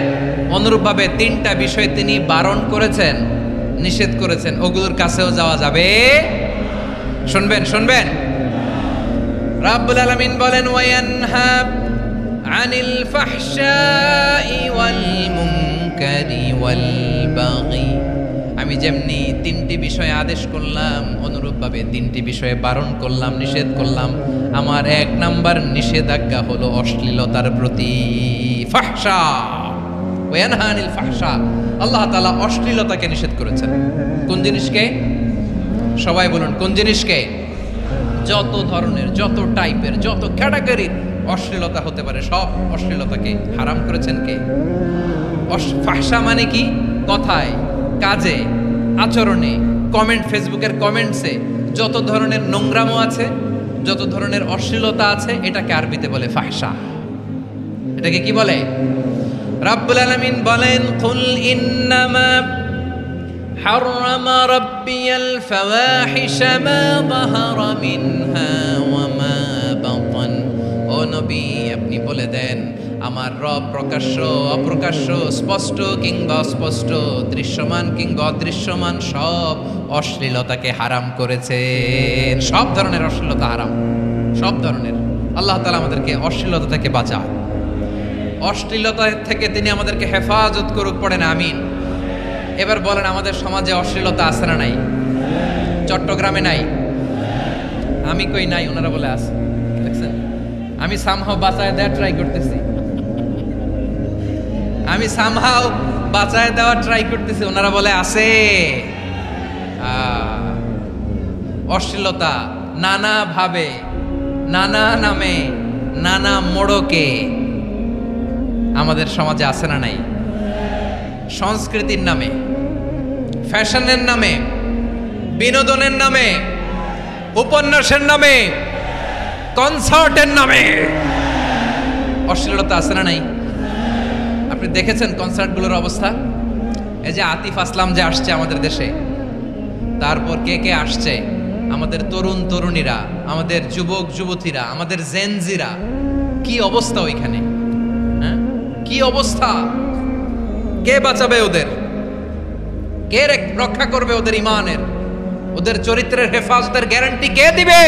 Speaker 1: অনুরূপভাবে 3টা বিষয় তিনি বারণ করেছেন, নিষেধ করেছেন। ওগুলোর কাছেও যাওয়া যাবে। শুনবেন। রাব্বুল আলামিন বলেন ওয়ায়ানহা আনিল ফাহশাই ওয়াল মুনকারি ওয়াল বাগি। আমি যেমনি 3টি বিষয়ে আদেশ করলাম, অনুরূপভাবে 3টি বিষয়ে বারণ করলাম, নিষেধ করলাম। আমার 1 নাম্বার নিষেধাজ্ঞা হলো অশ্লীলতার প্রতি। ফাহশা, ওয়ায়ানহা আনিল ফাহশা। আল্লাহ তাআলা অশ্লীলতাকে নিষেধ করেছেন। কোন জিনিসকে? সবাই বলুন, কোন জিনিসকে? যত ধরনের, যত টাইপের, যত ক্যাটাগরির অশ্লীলতা হতে পারে, সব অশ্লীলতাকে হারাম করেছেন কে? ফাহশা মানে কি? কথায়, কাজে, আচরণে, কমেন্ট, ফেসবুকের কমেন্টসে যত ধরনের নোংরামো আছে, যত ধরনের অশ্লীলতা আছে, এটাকে আরবিতে বলে ফাহশা। এটাকে কি বলে? রাব্বুল আলামিন বলেন, কুল ইন্নামা হাররামা রাব্বিয়াল ফাওয়াহিশা মা যাহারা মিনহা ওয়া মা বাতান। ও নবী, আপনি বলে দেন, আমার রব প্রকাশ্য, অপ্রকাশ্য, স্পষ্ট কিংবা অস্পষ্ট, দৃশ্যমান কিংবা অদৃশ্যমান সব অশ্লীলতাকে হারাম করেছেন। সব ধরনের অশ্লীলতা হারাম, সব ধরনের। আল্লাহ তাআলা আমাদেরকে অশ্লীলতা থেকে বাঁচায়, অশ্লীলতা থেকে তিনি আমাদেরকে হেফাজত করুক, পড়েন আমিন। এবার বলেন, আমাদের সমাজে অশ্লীলতা আছে না নাই? চট্টগ্রামে নাই? আমি কই নাই, ওনারা বলে আছে। দেখছেন, আমি সামহাও বাঁচায় দেওয়ার ট্রাই করতেছি, আমি সামহাও বাঁচায় দেওয়ার ট্রাই করতেছি, ওনারা বলে আছে। অশ্লীলতা নানা ভাবে, নানা নামে, নানা মোড়কে আমাদের সমাজে আছে না নাই? সংস্কৃতির নামে, ফ্যাশনের নামে, বিনোদনের নামে, উপন্যাসের নামে, কনসার্টের নামে অশ্লীলতা আছে না নাই? আপনি দেখেছেন কনসার্টগুলোর অবস্থা? এই যে আতিফ আসলাম যে আসছে আমাদের দেশে, তারপর কে কে আসছে, আমাদের তরুণ তরুণীরা, আমাদের যুবক যুবতীরা, আমাদের জেনজিরা, কি অবস্থা ওইখানে? হ্যাঁ, কি অবস্থা? কে বাঁচাবে ওদের? কে রক্ষা করবে ওদের ইমানের, ওদের চরিত্রের হেফাজতের গ্যারান্টি কে দিবে?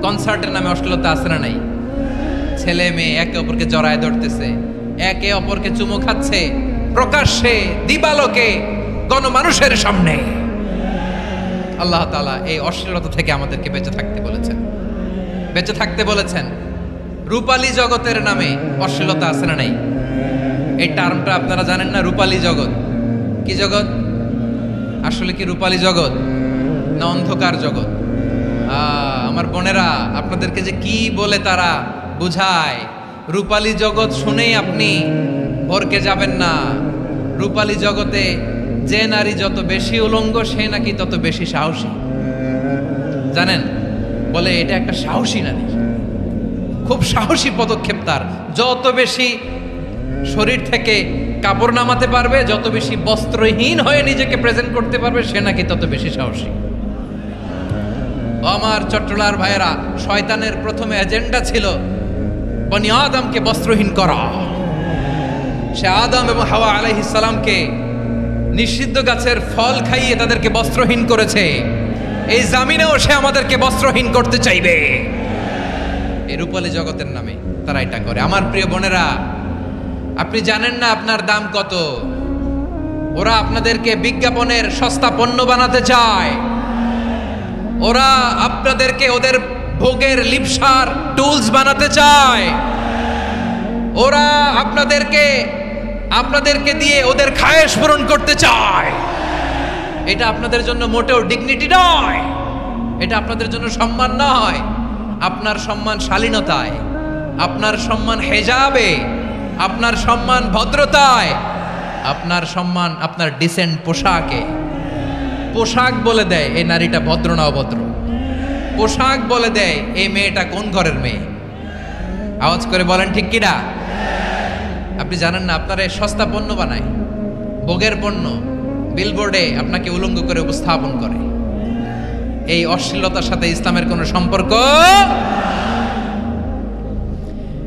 Speaker 1: কনসার্টের নামে অশ্লীলতা আছে না নাই? ছেলে মেয়ে একে অপরকে জড়ায় ধরতেছে, একে অপরকে চুমু খাচ্ছে প্রকাশ্যে, দিবালোকে, গণমানুষের সামনে। আল্লাহ তাআলা এই অশ্লীলতা থেকে আমাদেরকে বেঁচে থাকতে বলেছেন, বেঁচে থাকতে বলেছেন। রূপালী জগতের নামে অশ্লীলতা আছে না নাই? এই টার্মটা আপনারা জানেন না? রূপালী জগৎ কি জগৎ? আসলে কি রূপালী জগৎ না অন্ধকার জগৎ? আমার বোনেরা, আপনাদেরকে যে কি বলে তারা বুঝায়, রূপালী জগৎ শুনেই আপনি ভরকে যাবেন না। রূপালী জগতে যে নারী যত বেশি উলঙ্গ, সে নাকি তত বেশি সাহসী। জানেন, বলে এটা একটা সাহসী নারী, খুব সাহসী পদক্ষেপ তার। যত বেশি শরীর থেকে কাপড় নামাতে পারবে, যত বেশি বস্ত্রহীন হয়ে নিজেকে প্রেজেন্ট করতে পারবে, সে নাকি তত বেশি সাহসী। আমার চট্টলার ভাইয়েরা, শয়তানের প্রথমে এজেন্ডা ছিল বনি আদমকে বস্ত্রহীন করা। সে আদম এবং হাওয়া আলাইহিস সালামকে নিষিদ্ধ গাছের ফল খাইয়ে তাদেরকে বস্ত্রহীন করেছে। এই জামিনেও সে আমাদেরকে বস্ত্রহীন করতে চাইবে। এই রূপালী জগতের নামে তারা এটা করে। আমার প্রিয় বোনেরা, আপনি জানেন না আপনার দাম কত। ওরা আপনাদেরকে বিজ্ঞাপনের সস্তা পণ্য বানাতে চায়। ওরা আপনাদেরকে ওদের ভোগের লিপসার টুলস বানাতে চায়। ওরা আপনাদেরকে দিয়ে ওদের খায়েশ পূরণ করতে চায়। এটা আপনাদের জন্য মোটেও ডিগনিটি নয়, এটা আপনাদের জন্য সম্মান নয়। আপনার সম্মান শালীনতায়, আপনার সম্মান হেজাবে, আপনার সম্মান ভদ্রতায়, আপনার সম্মান আপনার ডিসেন্ট পোশাকে। পোশাক বলে দেয় এই নারীটা ভদ্র না অভদ্র। পোশাক বলে দেয় এই মেয়েটা কোন ঘরের মেয়ে। আওয়াজ করে বলেন ঠিক কিনা? আপনি জানেন না, আপনারা সস্তা পণ্য বানায়, ভোগের পণ্য, বিলবোর্ডে আপনাকে উলঙ্গ করে উপস্থাপন করে। এই অশ্লীলতার সাথে ইসলামের কোনো সম্পর্ক।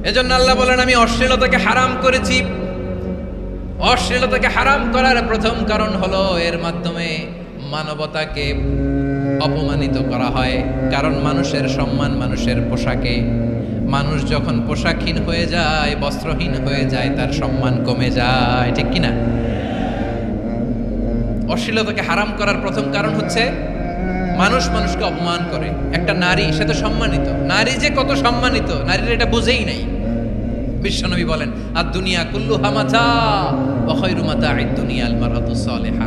Speaker 1: এজন্য আল্লাহ বলেন, আমি অশ্লীলতাকে হারাম করেছি। অশ্লীলতাকে হারাম করার প্রথম কারণ হলো এর মাধ্যমে মানবতাকে অপমানিত করা হয়। কারণ মানুষের সম্মান মানুষের পোশাকে। মানুষ যখন পোশাকহীন হয়ে যায়, বস্ত্রহীন হয়ে যায়, তার সম্মান কমে যায়, ঠিক কিনা? অশ্লীলতাকে হারাম করার প্রথম কারণ হচ্ছে মানুষ মানুষকে অপমান করে। একটা নারী, সে তো সম্মানিত। নারী যে কত সম্মানিত, নারীরা এটা বুঝেই নাই। বিশ্বনবী বলেন, আর দুনিয়া কুল্লুহা মাতা ওয়া খায়রু মাতা'আদ দুনিয়া আল মারআতুস সালিহা।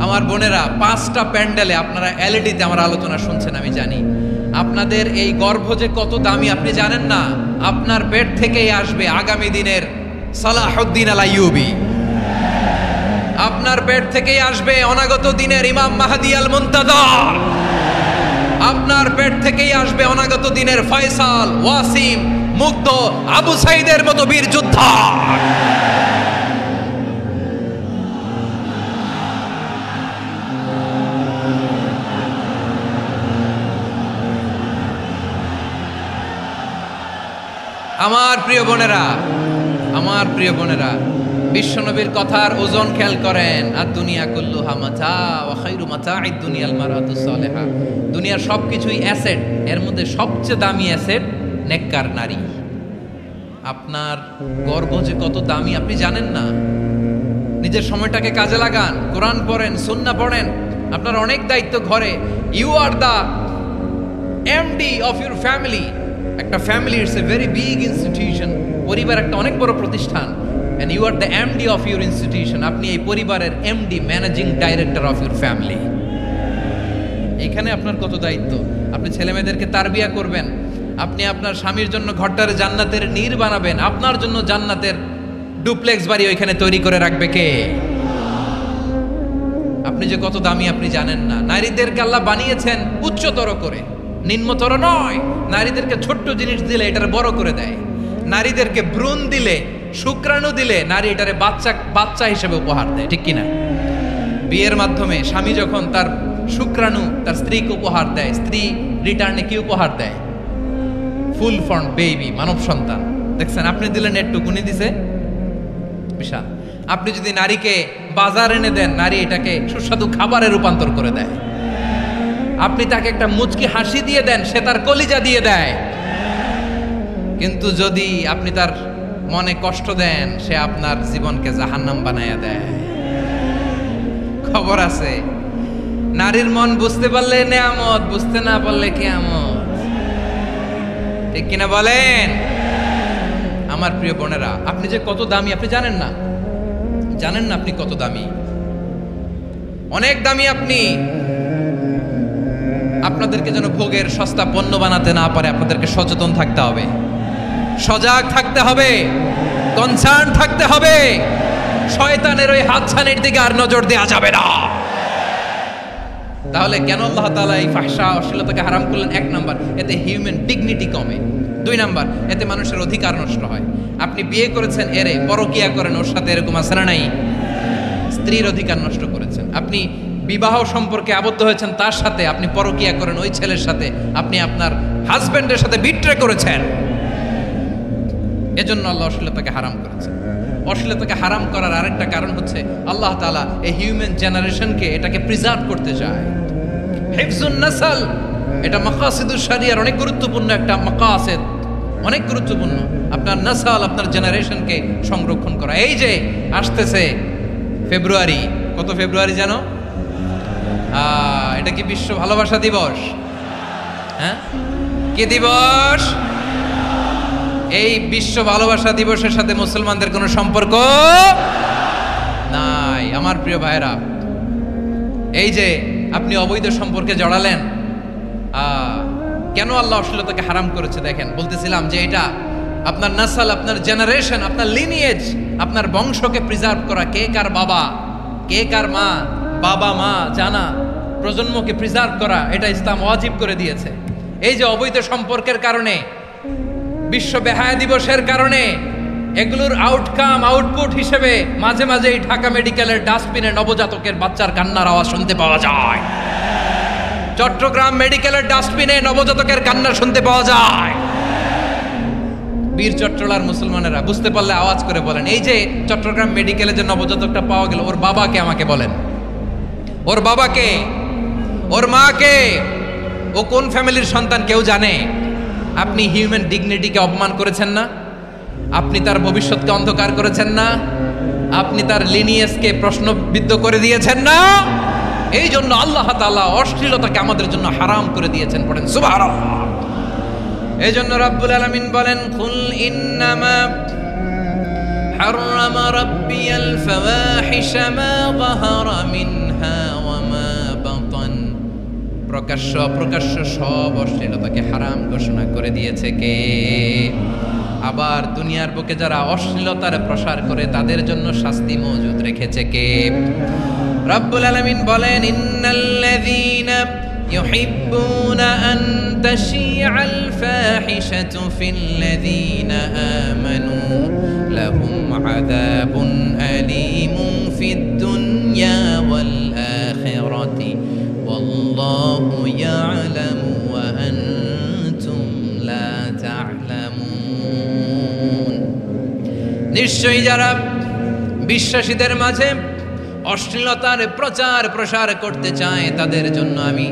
Speaker 1: আমার বোনেরা, 5টা প্যান্ডেলে আপনারা এলইডিতে আমার আলোচনা শুনছেন, আমি জানি। আপনাদের এই গর্ভ যে কত দামি আপনি জানেন না। আপনার পেট থেকেই আসবে আগামী দিনের সালাহুদ্দিন আল আইয়ুবী। আপনার পেট থেকেই আসবে অনাগত দিনের ইমাম মাহদী আল মুনতাযর। আপনার পেট থেকেই আসবে অনাগত দিনের ফয়সাল, ওয়াসিম, মুগ্ধ, আবু সাইদের মতো বীর যোদ্ধা। আমার প্রিয় বোনেরা, আমার প্রিয় বোনেরা, বিশ্বনবীর কথার ওজন খেয়াল করেন। আর দুনিয়া কুল্লুহা মাতা ওয়া খায়রু মাতা'আদ দুনিয়াল মারাতুস সালিহা। দুনিয়ার সবকিছুই অ্যাসেট, এর মধ্যে সবচেয়ে দামি অ্যাসেট নেককার নারী। আপনার গর্ভ যে কত দামি আপনি জানেন না। নিজের সময়টাকে কাজে লাগান, কোরআন পড়েন, সুন্নাহ পড়েন। আপনার অনেক দায়িত্ব ঘরে। You are the MD of your family. একটা family it's a very big institution. পরিবার একটা অনেক বড় প্রতিষ্ঠান। and you are the MD of your institution. আপনি এই পরিবারের MD, managing director of your family. এখানে আপনার কত দায়িত্ব। আপনি ছেলেমেয়েদেরকে তারবিয়া করবেন, আপনি আপনার স্বামীর জন্য ঘরটারে জান্নাতের নীর বানাবেন, আপনার জন্য জান্নাতের ডুপ্লেক্স বাড়ি ওইখানে তৈরি করে রাখবে কে? আপনি যে কত দামি আপনি জানেন না। নারীদেরকে আল্লাহ বানিয়েছেন উচ্চতর করে, নিম্নতর নয়। নারীদেরকে ছোট্ট জিনিস দিলে এটারে বড় করে দেয়। নারীদেরকে ভ্রূণ দিলে, শুক্রাণু দিলে নারী এটারে বাচ্চা হিসেবে উপহার দেয়, ঠিক কিনা? বিয়ের মাধ্যমে স্বামী যখন তার শুক্রাণু তার স্ত্রীকে উপহার দেয়, স্ত্রী রিটার্নে কি উপহার দেয়? ফুল ফর্ম বেবি, মানব সন্তান। দেখছেন, আপনি দিলেন একটুক, উনি দিছে বিশাল। আপনি যদি নারীকে বাজার এনে দেন, নারী এটাকে সুস্বাদু খাবারে রূপান্তর করে দেয়। আপনি তাকে একটা মুচকি হাসি দিয়ে দেন, সে তার কলিজা দিয়ে দেয়। কিন্তু যদি আপনি তার মনে কষ্ট দেন, সে আপনার জীবনকে জাহান্নাম বানায়া দেয়। খবর আছে, নারীর মন বুঝতে পারলে নেয়ামত, বুঝতে না পারলে কিয়ামত, ঠিক কিনা বলেন? আমার প্রিয় বোনেরা, আপনি যে কত দামি আপনি জানেন না। জানেন না আপনি কত দামি, অনেক দামি আপনি। আপনাদেরকে যেন ভোগের সস্তা পণ্য বানাতে না পারে, আপনাদেরকে সচেতন থাকতে হবে, সজাগ থাকতে হবে, কনসার্ন থাকতে হবে। শয়তানের ওই হাতছানির দিকে আর নজর দেওয়া যাবে না। তাহলে কেন আল্লাহ তাআলা এই ফাহশা, অশ্লীলতাকে হারাম করলেন? এক নাম্বার, এতে হিউম্যান ডিগনিটি কমে। দুই নাম্বার, এতে মানুষের অধিকার নষ্ট হয়। আপনি বিয়ে করেছেন, এরে পরকিয়া করেন, ওর সাথে এরকম আছে না নাই? স্ত্রীর অধিকার নষ্ট করেছেন। আপনি বিবাহ সম্পর্কে আবদ্ধ হয়েছেন তার সাথে, আপনি পরকিয়া করেন ওই ছেলের সাথে, আপনি আপনার হাজবেন্ডের সাথে বিট্রে করেছেন। এজন্য আল্লাহ অশ্লীলতাকে হারাম করেছেন। অশ্লীলতাকে হারাম করার আরেকটা কারণ হচ্ছে আল্লাহ তাআলা এই হিউম্যান জেনারেশনকে, এটাকে প্রিজার্ভ করতে চায়। হিফজুন নাসল, এটা মাকাসিদুশ শরিয়ার অনেক গুরুত্বপূর্ণ একটা মাকাসিদ, অনেক গুরুত্বপূর্ণ। আপনার নাসল, আপনার জেনারেশনকে সংরক্ষণ করা। এই যে আসতেছে ফেব্রুয়ারি, কত ফেব্রুয়ারি জানো? এটা কি বিশ্ব ভালোবাসা দিবস? হ্যাঁ, কি দিবস? এই বিশ্ব ভালোবাসা দিবসের সাথে মুসলমানদের কোনো সম্পর্ক নাই। আমার প্রিয় ভাইরা, এই যে আপনি অবৈধ সম্পর্কে জড়ালেন, কেন আল্লাহ অশ্লীলতাকে হারাম করেছে দেখেন। বলতেছিলাম যে এটা আপনার নাসল, আপনার জেনারেশন, আপনার লিনিয়েজ, আপনার বংশকে প্রিজার্ভ করা। কে কার বাবা, কে কার মা, বাবা মা জানা, প্রজন্মকে প্রিজার্ভ করা, এটা ইসলাম ওয়াজিব করে দিয়েছে। এই যে অবৈধ সম্পর্কের কারণে, বিশ্ব বেহায়া দিবসের কারণে, এগুলোর আউটকাম, আউটপুট হিসেবে মাঝে মাঝে এই ঢাকা মেডিকেলের ডাস্টবিনে নবজাতকের বাচ্চার কান্নার আওয়াজ শুনতে পাওয়া যায়। চট্টগ্রাম মেডিকেলের ডাস্টবিনে নবজাতকের কান্না শুনতে পাওয়া যায়। বীর চট্টলার মুসলমানেরা বুঝতে পারলে আওয়াজ করে বলেন, এই যে চট্টগ্রাম মেডিকেলে যে নবজাতকটা পাওয়া গেল, ওর বাবাকে আমাকে বলেন, ওর বাবাকে, ওর মাকে, ও কোন ফ্যামিলির সন্তান কেউ জানে? আপনি হিউম্যান ডিগনিটিকে অপমান করেছেন না? আপনি তার ভবিষ্যৎকে অন্ধকার করেছেন না? আপনি তার লিনিয়েজকে প্রশ্নবিদ্ধ করে দিয়েছেন না? এই জন্য আল্লাহ তাআলা অশ্লীলতাকে আমাদের জন্য হারাম করে দিয়েছেন। পড়েন সুবহানাল্লাহ। এই জন্য রাব্বুল আলামিন বলেন, কুল ইন্নামা হাররামা রাব্বিয়াল ফাওয়াহিশা মা যাহারা মিনহা ওয়া মা বাতান। প্রকাশ্য অপ্রকাশ্য সব অশ্লীলতাকে হারাম ঘোষণা করে দিয়েছে কে? আবার দুনিয়ার বুকে যারা অশ্লীলতার প্রসার করে তাদের জন্য শাস্তি মজুদ রেখেছে কে? রব্বুল আলামিন বলেন, ইন্নাল্লাযীনা ইউহিব্বুনা আন তাশিআল ফাহিশাতু ফিল্লাযীনা আমানু লাহুম আযাবুন আলীমুন ফিদ দুনিয়া ওয়াল আখিরাতি ওয়াল্লাহু ইয়া'লামু ওয়া আনতুম লা তা'লামুন। নিশ্চয়ই যারা বিশ্বাসীদের মাঝে অশ্লীলতার প্রচার প্রসার করতে চায় তাদের জন্য আমি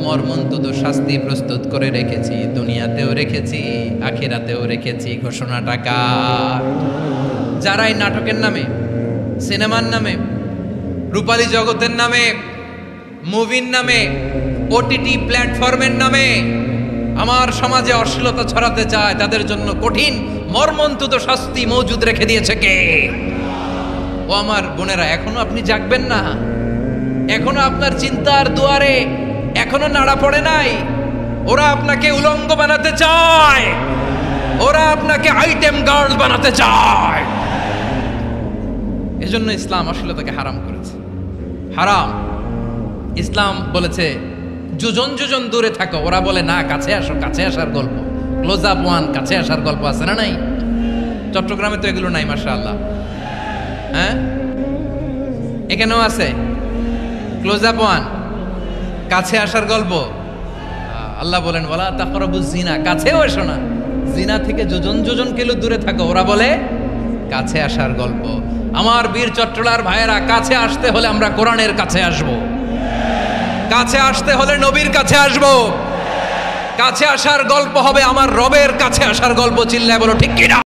Speaker 1: মর্মন্তুদ শাস্তি প্রস্তুত করে রেখেছি, দুনিয়াতেও রেখেছি, আখিরাতেও রেখেছি। ঘোষণাটা কার? যারাই নাটকের নামে, সিনেমার নামে, রূপালী জগতের নামে, মুভির নামে, ওটিটি প্ল্যাটফর্মের নামে আমার সমাজে অশ্লীলতা ছড়াতে চায় তাদের জন্য কঠিন মর্মন্তুদ শাস্তি মজুদ রেখে দিয়েছে কে? ও আমার বোনেরা, এখনো আপনি জাগবেন না? এখনো আপনার চিন্তার দুয়ারে এখনো নাড়া পড়ে নাই? ওরা আপনাকে উলঙ্গ বানাতে চায়, ওরা আপনাকে আইটেম গার্ল বানাতে চায়। এজন্য ইসলাম অশ্লীলতাকে হারাম করেছে। হারাম। ইসলাম বলেছে যোজন যোজন দূরে থাকো, ওরা বলে না কাছে আসো, কাছে আসার গল্প, ক্লোজ আপ ওয়ান, কাছে আসার গল্প আছে না নাই? চট্টগ্রামে তো এগুলো নাই মাশাআল্লাহ। হ্যাঁ, এখানেও আছে ক্লোজ আপ ওয়ান, কাছে আসার গল্প। আল্লাহ বলেন ওয়ালা তাকরাবুজ জিনা, কাছেও এসো না, জিনা থেকে যোজন যোজন কিলো দূরে থাকো, ওরা বলে কাছে আসার গল্প। আমার বীর চট্টলার ভাইয়েরা, কাছে আসতে হলে আমরা কোরআনের কাছে আসব, কাছে আসতে হলে নবীর কাছে আসব, কাছে আসার গল্প হবে আমার রবের কাছে আসার গল্প। চিল্লায় বলো ঠিক কিনা?